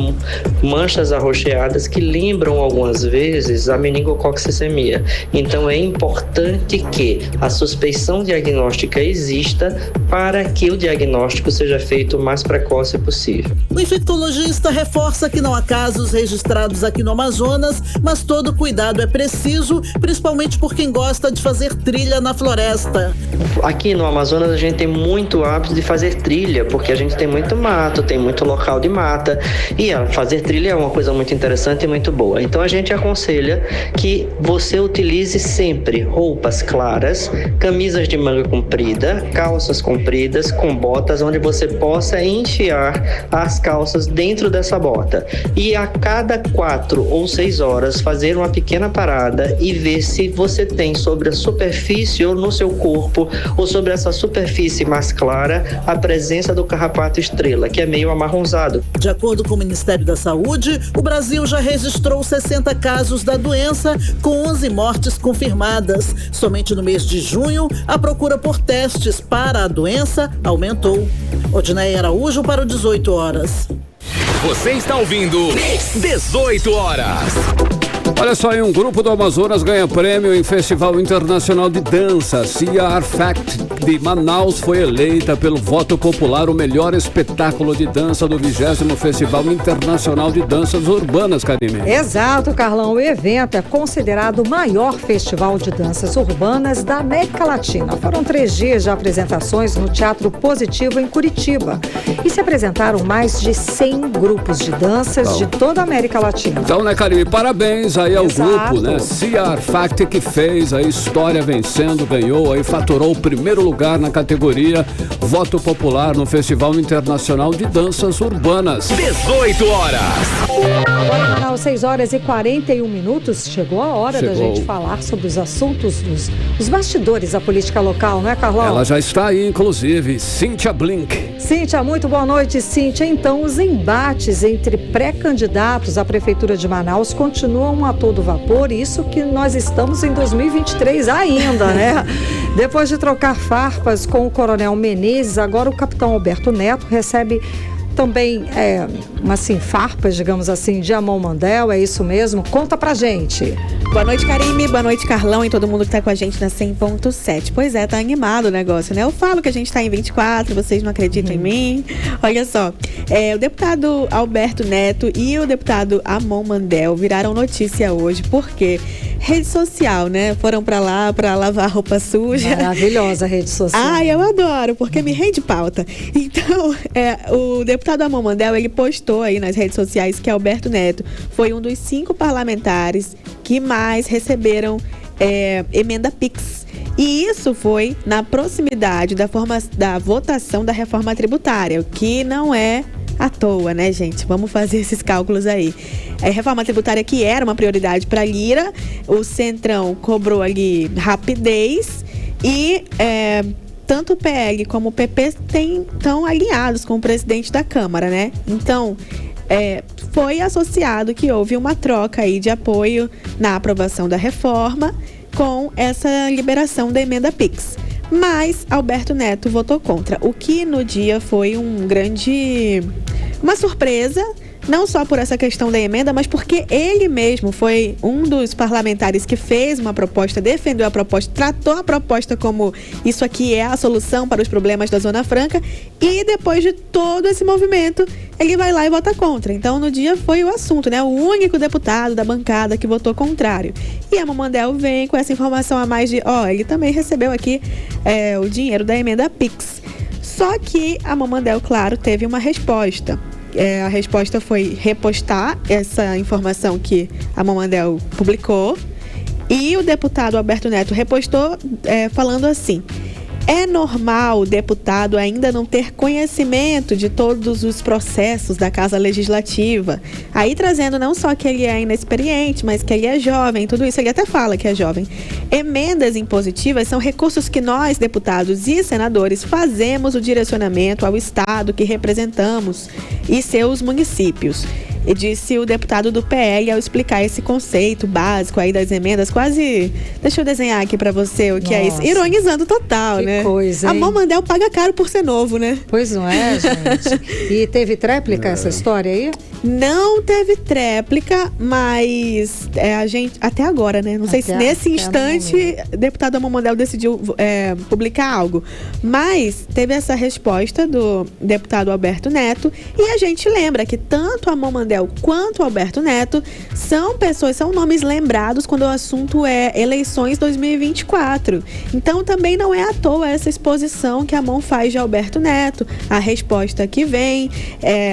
manchas arroxeadas que lembram algumas vezes a meningococcemia. Então é importante que a suspeição diagnóstica exista para que o diagnóstico seja feito o mais precoce possível. O infectologista reforça que não há casos registrados aqui no Amazonas, mas todo cuidado é preciso, principalmente por quem gosta de fazer trilha na floresta. Aqui no Amazonas a gente tem muito hábito de fazer trilha, porque a gente tem muito mato, tem muito local de mata, e fazer trilha é uma coisa muito interessante e muito boa. Então a gente aconselha que você utilize sempre roupas claras, camisas de manga comprida, calças compridas com botas onde você possa enfiar as calças dentro dessa bota. E a cada 4 ou 6 horas fazer uma pequena parada e ver se você tem sobre a superfície ou no seu corpo ou sobre essa superfície mais clara a presença do carrapato estrela, que é meio amarronzado. De acordo com o Ministério da Saúde, o Brasil já registrou 60 casos da doença, com 11 mortes confirmadas. Somente no mês de junho, a procura por testes para a doença aumentou. Odinei Araújo para o 18 horas. Você está ouvindo 18 horas. Olha só, um grupo do Amazonas ganha prêmio em Festival Internacional de Dança. CR Fact de Manaus foi eleita pelo voto popular o melhor espetáculo de dança do 20º Festival Internacional de Danças Urbanas, Karine. Exato, Carlão. O evento é considerado o maior festival de danças urbanas da América Latina. Foram 3 dias de apresentações no Teatro Positivo, em Curitiba. E se apresentaram mais de 100 grupos de danças de toda a América Latina. Então, né, Karine, parabéns aí ao grupo, né? CR Fact, que fez a história vencendo, ganhou aí, faturou o primeiro lugar na categoria Voto Popular no Festival Internacional de Danças Urbanas. 18 horas. Agora, às 6 horas e 41 minutos, chegou a hora da gente falar sobre os assuntos dos bastidores da política local, né, Carlão? Ela já está aí, inclusive, Cíntia Blink. Cíntia, muito boa noite, Cíntia. Então, os embates entre pré-candidatos à Prefeitura de Manaus continuam a todo vapor, isso que nós estamos em 2023 ainda, né? Depois de trocar farpas com o Coronel Menezes, agora o Capitão Alberto Neto recebe também farpas, digamos assim, de Amon Mandel, é isso mesmo? Conta pra gente. Boa noite, Karime, boa noite, Carlão e todo mundo que tá com a gente na 100.7. Pois é, tá animado o negócio, né? Eu falo que a gente tá em 24, vocês não acreditam em mim. Olha só, o deputado Alberto Neto e o deputado Amon Mandel viraram notícia hoje, porque rede social, né? Foram pra lá pra lavar roupa suja. Maravilhosa a rede social. Ai, eu adoro, porque me rende pauta. Então, o deputado Amon Mandel, ele postou aí nas redes sociais que Alberto Neto foi um dos 5 parlamentares que mais receberam emenda Pix. E isso foi na proximidade da votação da reforma tributária, o que não é à toa, né, gente? Vamos fazer esses cálculos aí. A reforma tributária, que era uma prioridade para Lira, o Centrão cobrou ali rapidez e tanto o PL como o PP estão alinhados com o presidente da Câmara, né? Então, foi associado que houve uma troca aí de apoio na aprovação da reforma com essa liberação da emenda Pix. Mas Alberto Neto votou contra, o que no dia foi uma surpresa, não só por essa questão da emenda, mas porque ele mesmo foi um dos parlamentares que fez uma proposta, defendeu a proposta, tratou a proposta como isso aqui é a solução para os problemas da Zona Franca, e depois de todo esse movimento, ele vai lá e vota contra. Então, no dia foi o assunto, né? O único deputado da bancada que votou contrário. E a Mandel vem com essa informação a mais de, ele também recebeu aqui o dinheiro da emenda Pix. Só que a Mandel, claro, teve uma resposta. a resposta foi repostar essa informação que a Mamandel publicou. E o deputado Alberto Neto repostou falando assim: é normal o deputado ainda não ter conhecimento de todos os processos da Casa Legislativa. Aí trazendo não só que ele é inexperiente, mas que ele é jovem, tudo isso, ele até fala que é jovem. Emendas impositivas são recursos que nós, deputados e senadores, fazemos o direcionamento ao Estado que representamos e seus municípios. E disse o deputado do PL ao explicar esse conceito básico aí das emendas, quase... Deixa eu desenhar aqui pra você o que é isso. Ironizando total, que né? Coisa, hein? A Mamandel paga caro por ser novo, né? Pois não é, gente? E teve tréplica essa história aí? Não teve tréplica, mas a gente... Até agora, né? Não sei se nesse instante o deputado Mamandel decidiu publicar algo. Mas teve essa resposta do deputado Alberto Neto. E a gente lembra que tanto a Mamandel quanto o Alberto Neto são nomes lembrados quando o assunto é eleições 2024. Então também não é à toa essa exposição que a MON faz de Alberto Neto, a resposta que vem.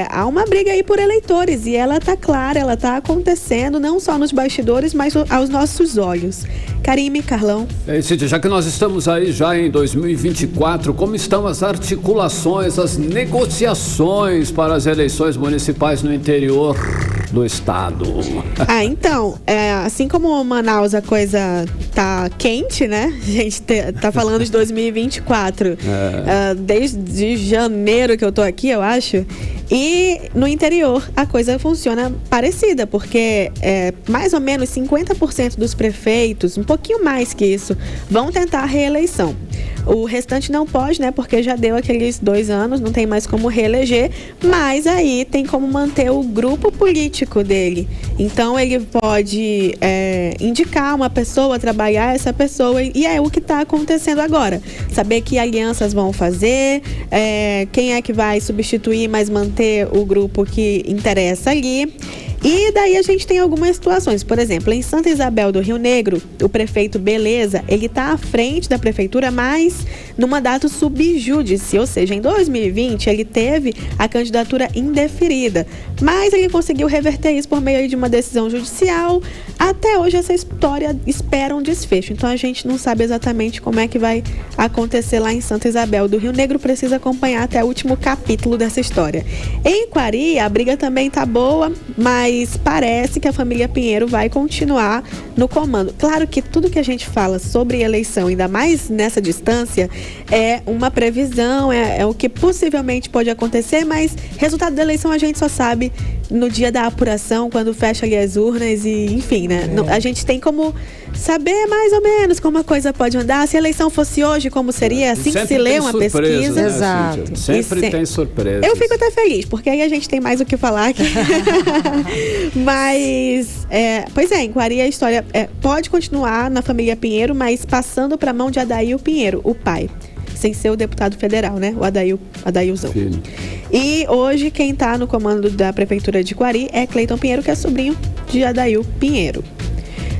Há uma briga aí por eleitores e ela tá clara, ela tá acontecendo não só nos bastidores, mas aos nossos olhos. Karime, Carlão. Cíntia, já que nós estamos aí já em 2024, como estão as articulações, as negociações para as eleições municipais no interior do estado? Então, assim como Manaus a coisa tá quente, né? A gente tá falando de 2024 desde janeiro que eu tô aqui, eu acho. E no interior a coisa funciona parecida, porque mais ou menos 50% dos prefeitos, um pouquinho mais que isso, vão tentar a reeleição. O restante não pode, né? Porque já deu aqueles 2 anos, não tem mais como reeleger, mas aí tem como manter o grupo político dele. Então ele pode indicar uma pessoa, trabalhar essa pessoa, e é o que está acontecendo agora. Saber que alianças vão fazer, quem é que vai substituir, mas manter o grupo que interessa ali. E daí a gente tem algumas situações. Por exemplo, em Santa Isabel do Rio Negro, o prefeito Beleza, ele está à frente da prefeitura, mas no mandato sub judice, ou seja, em 2020 ele teve a candidatura indeferida, mas ele conseguiu reverter isso por meio de uma decisão judicial. Até hoje essa história espera um desfecho, então a gente não sabe exatamente como é que vai acontecer lá em Santa Isabel do Rio Negro, precisa acompanhar até o último capítulo dessa história. Em Quari, a briga também tá boa, mas parece que a família Pinheiro vai continuar no comando. Claro que tudo que a gente fala sobre eleição, ainda mais nessa distância, é uma previsão, é o que possivelmente pode acontecer, mas resultado da eleição a gente só sabe no dia da apuração, quando fecha ali as urnas e, enfim, né? A gente tem como saber mais ou menos como a coisa pode andar. Se a eleição fosse hoje, como seria? Assim que se lê uma pesquisa. Né, exato. Sempre tem surpresa. Eu fico até feliz, porque aí a gente tem mais o que falar aqui. Mas, pois é, em Quari a história pode continuar na família Pinheiro, mas passando para a mão de Adail Pinheiro, o pai. Sem ser o deputado federal, né? O Adailzão. Filho. E hoje quem está no comando da prefeitura de Quari é Cleiton Pinheiro, que é sobrinho de Adail Pinheiro.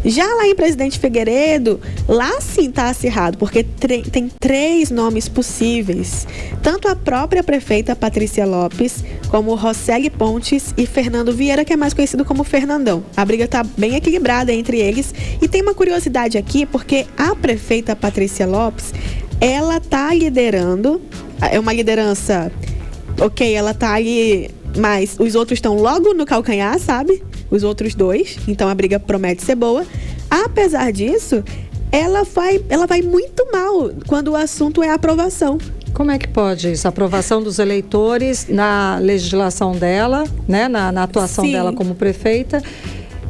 Já lá em Presidente Figueiredo, lá sim está acirrado, porque tem 3 nomes possíveis. Tanto a própria prefeita Patrícia Lopes, como Roseli Pontes e Fernando Vieira, que é mais conhecido como Fernandão. A briga está bem equilibrada entre eles. E tem uma curiosidade aqui, porque a prefeita Patrícia Lopes, ela está liderando, é uma liderança, ela está ali, mas os outros estão logo no calcanhar, sabe? Os outros 2, então a briga promete ser boa. Apesar disso, ela vai muito mal quando o assunto é a aprovação. Como é que pode isso? A aprovação dos eleitores na legislação dela, né? Na atuação dela como prefeita,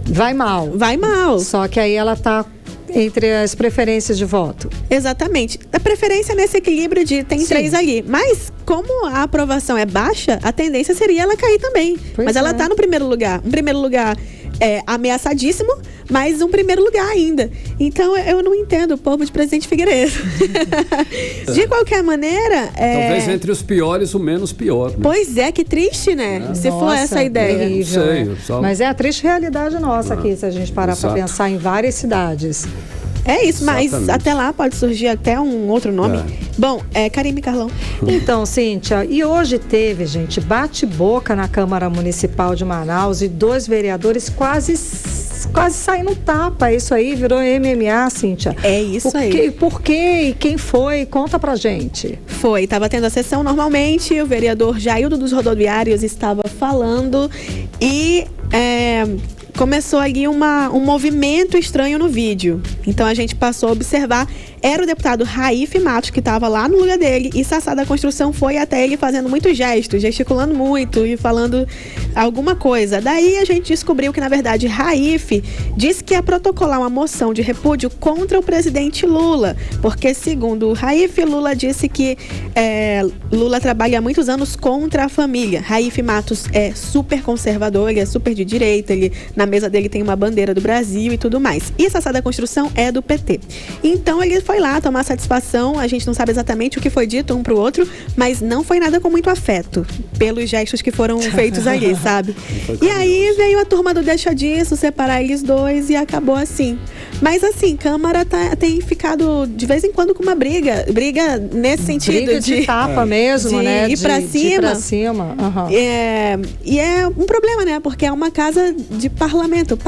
vai mal. Vai mal. Só que aí ela está entre as preferências de voto. Exatamente. A preferência nesse equilíbrio de tem 3 ali. Mas como a aprovação é baixa, a tendência seria ela cair também. Mas ela está no primeiro lugar. Um primeiro lugar ameaçadíssimo, mas um primeiro lugar ainda. Então eu não entendo o povo de Presidente Figueiredo. De qualquer maneira... Talvez entre os piores, o menos pior. Né? Pois é, que triste, né? Se for essa a ideia. Terrível, Mas é a triste realidade nossa aqui, se a gente parar para pensar em várias cidades. É isso, mas até lá pode surgir até um outro nome. Bom, Karime, Carlão. Então, Cíntia, e hoje teve, gente, bate-boca na Câmara Municipal de Manaus e 2 vereadores quase saem no tapa. Isso aí virou MMA, Cíntia. É isso aí. Por quê? E quem foi? Conta pra gente. Estava tendo a sessão normalmente, o vereador Jaildo dos Rodoviários estava falando e começou ali um movimento estranho no vídeo. Então a gente passou a observar. Era o deputado Raif Matos que estava lá no lugar dele e Sassá da Construção foi até ele fazendo muitos gestos, gesticulando muito e falando alguma coisa. Daí a gente descobriu que, na verdade, Raif disse que ia protocolar uma moção de repúdio contra o presidente Lula, porque, segundo o Raif, Lula disse que Lula trabalha há muitos anos contra a família. Raif Matos é super conservador, ele é super de direita, na mesa dele tem uma bandeira do Brasil e tudo mais. E Sassá da Construção é do PT. Então ele foi lá tomar satisfação, a gente não sabe exatamente o que foi dito um pro outro, mas não foi nada com muito afeto, pelos gestos que foram feitos ali, sabe? E aí veio a turma do deixa disso, separar eles dois e acabou assim. Mas assim, Câmara tem ficado de vez em quando com uma briga nesse sentido. Briga de tapa mesmo, né? Ir pra cima. Ir pra cima. Uhum. E é um problema, né? Porque é uma casa de parlamento,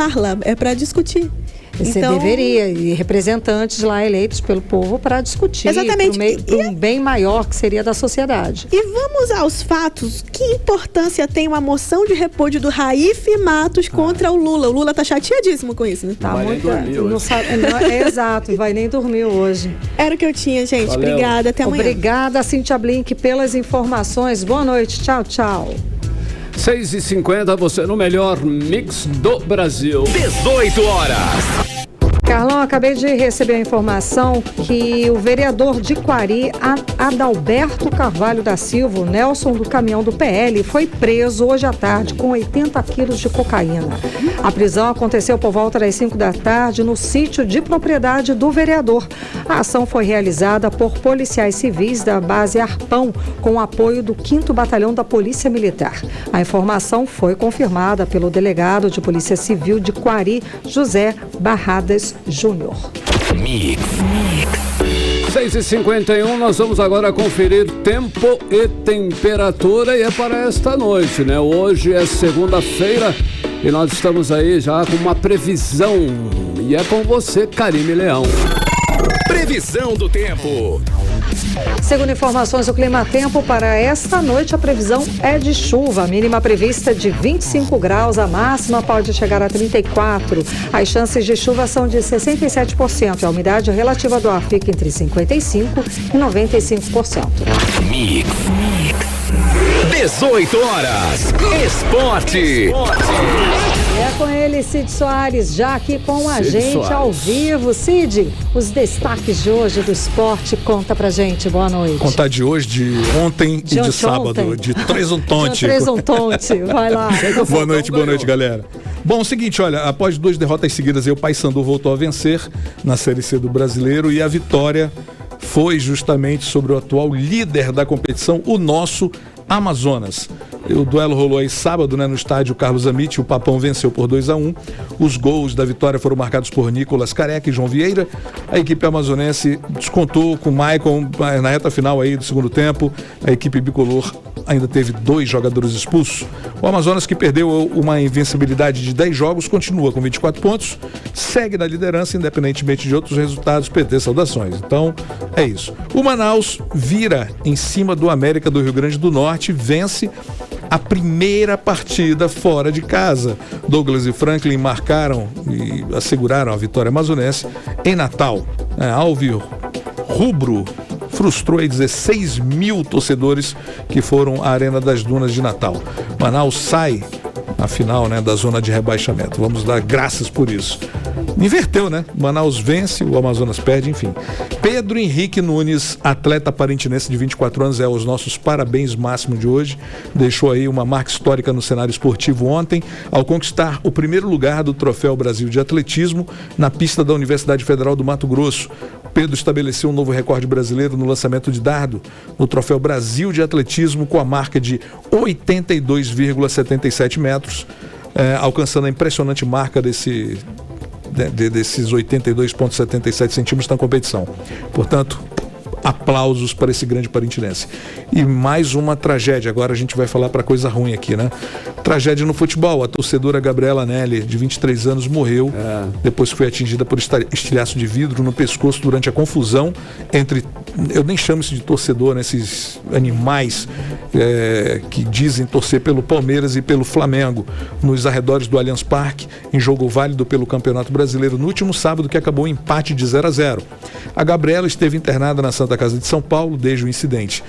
é pra discutir. Você deveria, e representantes lá eleitos pelo povo para discutir. Exatamente. Para um bem maior que seria da sociedade. E vamos aos fatos. Que importância tem uma moção de repúdio do Raif Matos contra o Lula? O Lula tá chateadíssimo com isso, né? Tá muito. Exato, e vai nem dormir hoje. Era o que eu tinha, gente. Valeu. Obrigada, até amanhã. Obrigada, Cíntia Blink, pelas informações. Boa noite, tchau, tchau. 6h50, você no melhor mix do Brasil. 18 horas. Carlão, acabei de receber a informação que o vereador de Quari, Adalberto Carvalho da Silva, o Nelson do caminhão do PL, foi preso hoje à tarde com 80 quilos de cocaína. A prisão aconteceu por volta das 5 da tarde no sítio de propriedade do vereador. A ação foi realizada por policiais civis da base Arpão, com o apoio do 5º Batalhão da Polícia Militar. A informação foi confirmada pelo delegado de Polícia Civil de Quari, José Barradas Júnior. 6h51, nós vamos agora conferir tempo e temperatura, e é para esta noite, né? Hoje é segunda-feira e nós estamos aí já com uma previsão, e é com você, Karime Leão. Previsão do tempo. Segundo informações do Climatempo, para esta noite a previsão é de chuva. A mínima prevista de 25 graus, a máxima pode chegar a 34. As chances de chuva são de 67%. A umidade relativa do ar fica entre 55% e 95%. 18 horas. Esporte. É com ele, Cid Soares, já aqui com a gente ao vivo. Cid, os destaques de hoje do esporte, conta pra gente. Boa noite. Contar de hoje, de ontem e de sábado, de Trezontonte. Vai lá. Boa noite, galera. Bom, o seguinte, olha, após 2 derrotas seguidas, o Paysandu voltou a vencer na Série C do Brasileiro e a vitória foi justamente sobre o atual líder da competição, o nosso Amazonas. O duelo rolou aí sábado, né, no estádio Carlos Amit. O Papão venceu por 2-1. Os gols da vitória foram marcados por Nicolas Careca e João Vieira. A equipe amazonense descontou com o Maicon na reta final aí do segundo tempo. A equipe bicolor ainda teve 2 jogadores expulsos. O Amazonas, que perdeu uma invencibilidade de 10 jogos, continua com 24 pontos, segue na liderança, independentemente de outros resultados. PT, saudações. Então, é isso. O Manaus vira em cima do América do Rio Grande do Norte, vence a primeira partida fora de casa. Douglas e Franklin marcaram e asseguraram a vitória amazonense em Natal. Alvio Rubro frustrou aí 16 mil torcedores que foram à Arena das Dunas de Natal. Manaus sai na final, né, da zona de rebaixamento. Vamos dar graças por isso. Inverteu, né? Manaus vence, o Amazonas perde, enfim. Pedro Henrique Nunes, atleta parintinense de 24 anos, é os nossos parabéns máximo de hoje. Deixou aí uma marca histórica no cenário esportivo ontem, ao conquistar o primeiro lugar do Troféu Brasil de Atletismo na pista da Universidade Federal do Mato Grosso. Pedro estabeleceu um novo recorde brasileiro no lançamento de dardo no Troféu Brasil de Atletismo com a marca de 82,77 metros, alcançando a impressionante marca desses 82,77 centímetros na competição. Portanto, aplausos para esse grande parintinense. E mais uma tragédia, agora a gente vai falar para coisa ruim aqui, né? Tragédia no futebol, a torcedora Gabriela Nelly, de 23 anos, morreu depois que foi atingida por estilhaço de vidro no pescoço durante a confusão entre, eu nem chamo isso de torcedor, né? Esses animais que dizem torcer pelo Palmeiras e pelo Flamengo, nos arredores do Allianz Parque, em jogo válido pelo Campeonato Brasileiro no último sábado, que acabou em empate de 0-0. A Gabriela esteve internada na Santa Casa de São Paulo desde o incidente.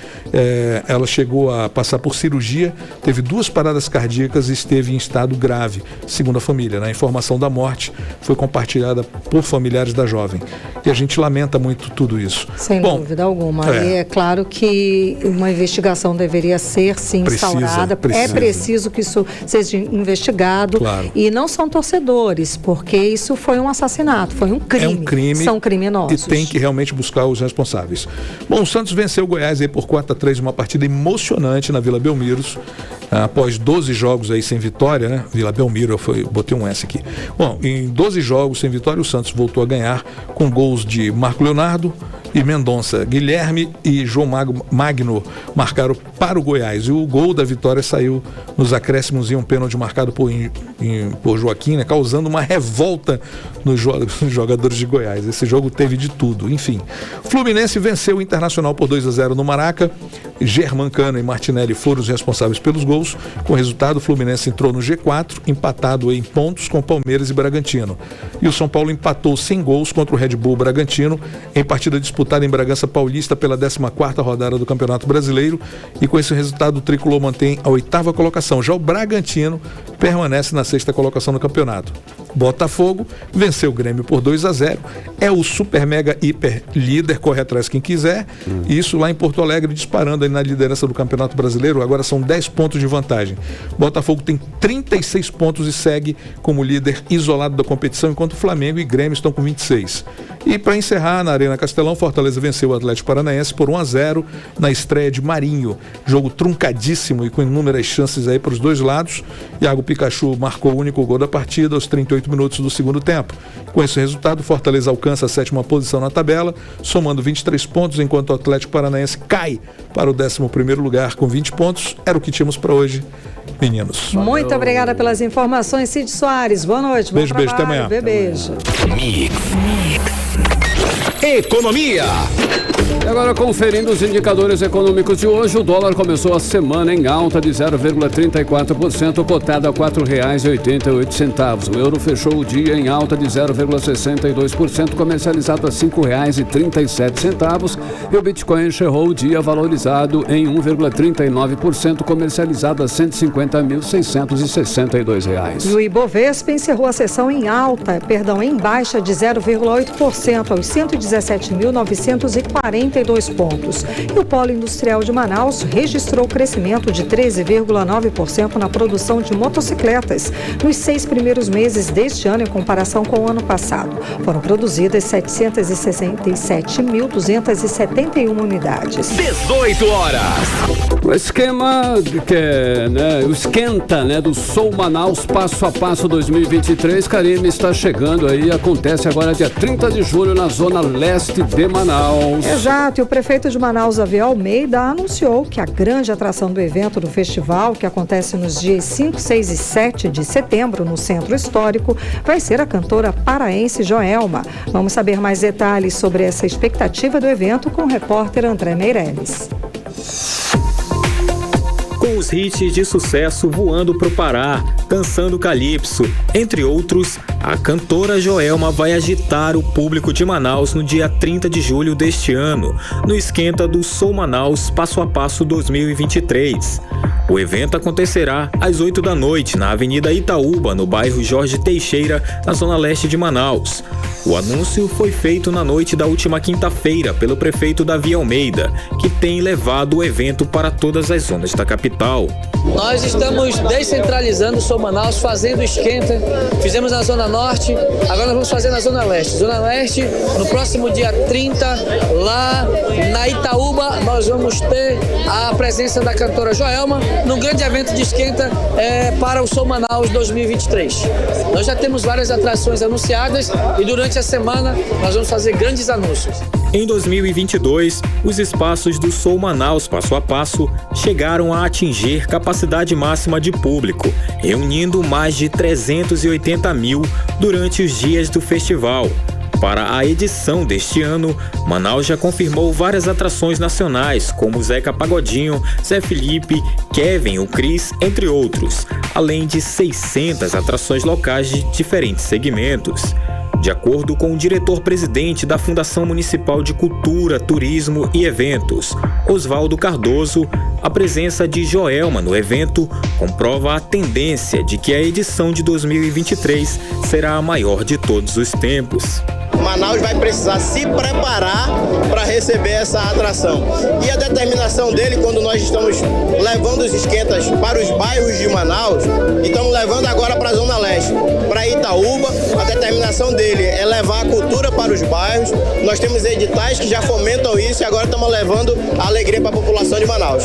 Ela chegou a passar por cirurgia, teve 2 paradas cardíacas e esteve em estado grave, segundo a família, né? A informação da morte foi compartilhada por familiares da jovem. E a gente lamenta muito tudo isso. Sem dúvida alguma. E é claro que uma investigação deveria ser, sim, instaurada. É preciso que isso seja investigado. Claro. E não são torcedores, porque isso foi um assassinato, foi um crime. É um crime. São criminosos. E tem que realmente buscar os responsáveis. Bom, o Santos venceu o Goiás aí por 4-3, uma partida emocionante na Vila Belmiro, após 12 jogos aí sem vitória, né? Vila Belmiro, botei um S aqui. Bom, em 12 jogos sem vitória, o Santos voltou a ganhar com gols de Marco Leonardo e Mendonça. Guilherme e João Magno marcaram para o Goiás. E o gol da vitória saiu nos acréscimos em um pênalti marcado por Joaquim, né, causando uma revolta nos jogadores de Goiás. Esse jogo teve de tudo. Enfim, Fluminense venceu o Internacional por 2-0 no Maraca. Germancano e Martinelli foram os responsáveis pelos gols. Com o resultado, o Fluminense entrou no G4, empatado em pontos com Palmeiras e Bragantino. E o São Paulo empatou sem gols contra o Red Bull Bragantino em partida disputada em Bragança Paulista pela 14ª rodada do Campeonato Brasileiro. E com esse resultado, o Tricolor mantém a 8ª colocação. Já o Bragantino permanece na 6ª colocação no campeonato. Botafogo venceu o Grêmio por 2-0. É o super mega hiper líder, corre atrás quem quiser. Isso lá em Porto Alegre, disparando aí na liderança do Campeonato Brasileiro. Agora são 10 pontos de vantagem. Botafogo tem 36 pontos e segue como líder isolado da competição, enquanto o Flamengo e Grêmio estão com 26. E para encerrar, na Arena Castelão, Fortaleza venceu o Atlético Paranaense por 1-0 na estreia de Marinho. Jogo truncadíssimo e com inúmeras chances aí para os dois lados. Iago Pikachu marcou o único gol da partida aos 38 minutos do segundo tempo. Com esse resultado, Fortaleza alcança a 7ª posição na tabela, somando 23 pontos, enquanto o Atlético Paranaense cai para o 11º lugar com 20 pontos. Era o que tínhamos para hoje, meninos. Muito obrigada pelas informações, Cid Soares. Boa noite. Beijo, beijo, até amanhã. Beijo. Economia. E agora, conferindo os indicadores econômicos de hoje, o dólar começou a semana em alta de 0,34%, cotado a R$ 4,88. O euro fechou o dia em alta de 0,62%, comercializado a R$ 5,37. E o Bitcoin encerrou o dia valorizado em 1,39%, comercializado a R$ 150.662. E o Ibovespa encerrou a sessão em baixa de 0,8% aos 117.942 pontos. E o Polo Industrial de Manaus registrou crescimento de 13,9% na produção de motocicletas nos 6 primeiros meses deste ano em comparação com o ano passado. Foram produzidas 767.271 unidades. 18 horas. O esquema o esquenta, né, do Sou Manaus Passo a Passo 2023, Karime, está chegando aí, acontece agora dia 30 de julho na zona leste de Manaus. Exato, e o prefeito de Manaus, Aviel Almeida, anunciou que a grande atração do evento do festival, que acontece nos dias 5, 6 e 7 de setembro no Centro Histórico, vai ser a cantora paraense Joelma. Vamos saber mais detalhes sobre essa expectativa do evento com o repórter André Meirelles. Com os hits de sucesso Voando pro Pará, Dançando Calypso, entre outros, a cantora Joelma vai agitar o público de Manaus no dia 30 de julho deste ano, no esquenta do Sou Manaus Passo a Passo 2023. O evento acontecerá às 8 da noite na Avenida Itaúba, no bairro Jorge Teixeira, na zona leste de Manaus. O anúncio foi feito na noite da última quinta-feira pelo prefeito Davi Almeida, que tem levado o evento para todas as zonas da capital. Nós estamos descentralizando o Sou Manaus, fazendo esquenta. Fizemos na Zona Norte, agora nós vamos fazer na Zona Leste. Zona Leste, no próximo dia 30, lá na Itaúba, nós vamos ter a presença da cantora Joelma num grande evento de esquenta para o Sou Manaus 2023. Nós já temos várias atrações anunciadas e durante a semana nós vamos fazer grandes anúncios. Em 2022, os espaços do Sou Manaus Passo a Passo chegaram a atingir capacidade máxima de público, reunindo mais de 380 mil durante os dias do festival. Para a edição deste ano, Manaus já confirmou várias atrações nacionais, como Zeca Pagodinho, Zé Felipe, Kevin, o Cris, entre outros, além de 600 atrações locais de diferentes segmentos. De acordo com o diretor-presidente da Fundação Municipal de Cultura, Turismo e Eventos, Oswaldo Cardoso, a presença de Joelma no evento comprova a tendência de que a edição de 2023 será a maior de todos os tempos. Manaus vai precisar se preparar para receber essa atração. E a determinação dele, quando nós estamos levando os esquentas para os bairros de Manaus, e estamos levando agora para a Zona Leste, para Itaúba, a determinação dele é levar a cultura para os bairros. Nós temos editais que já fomentam isso e agora estamos levando a alegria para a população de Manaus.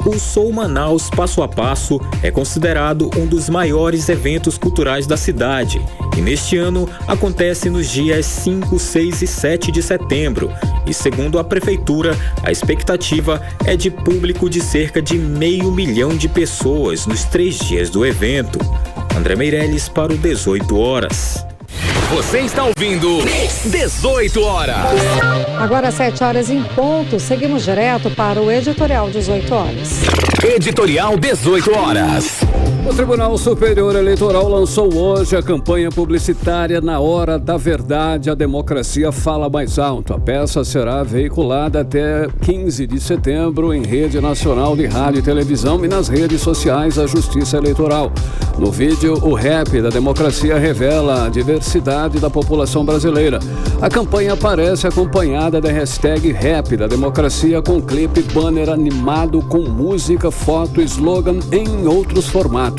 O Sou Manaus Passo a Passo é considerado um dos maiores eventos culturais da cidade e neste ano acontece nos dias 5, 6 e 7 de setembro e, segundo a Prefeitura, a expectativa é de público de cerca de 500 mil de pessoas nos 3 dias do evento. André Meirelles para o 18 Horas. Você está ouvindo 18 Horas. Agora 7 horas em ponto, seguimos direto para o Editorial 18 Horas. Editorial 18 Horas. O Tribunal Superior Eleitoral lançou hoje a campanha publicitária Na Hora da Verdade, a democracia fala mais alto. A peça será veiculada até 15 de setembro em rede nacional de rádio e televisão e nas redes sociais da Justiça Eleitoral. No vídeo, o rap da democracia revela a diversidade da população brasileira. A campanha aparece acompanhada da hashtag Rap da Democracia com clipe banner animado com música, foto e slogan em outros formatos.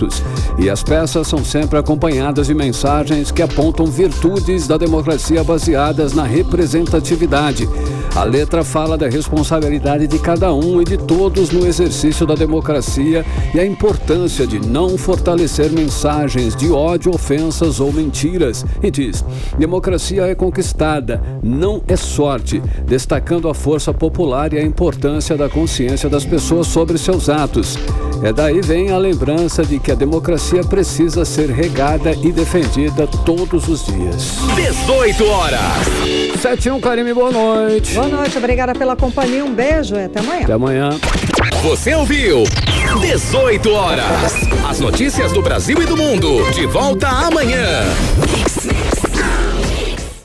E as peças são sempre acompanhadas de mensagens que apontam virtudes da democracia baseadas na representatividade. A letra fala da responsabilidade de cada um e de todos no exercício da democracia e a importância de não fortalecer mensagens de ódio, ofensas ou mentiras. E diz: democracia é conquistada, não é sorte, destacando a força popular e a importância da consciência das pessoas sobre seus atos. Daí vem a lembrança de que a democracia precisa ser regada e defendida todos os dias. 18 Horas. 7-1, Karime, boa noite. Boa noite, obrigada pela companhia, um beijo e até amanhã. Até amanhã. Você ouviu 18 Horas. As notícias do Brasil e do mundo. De volta amanhã.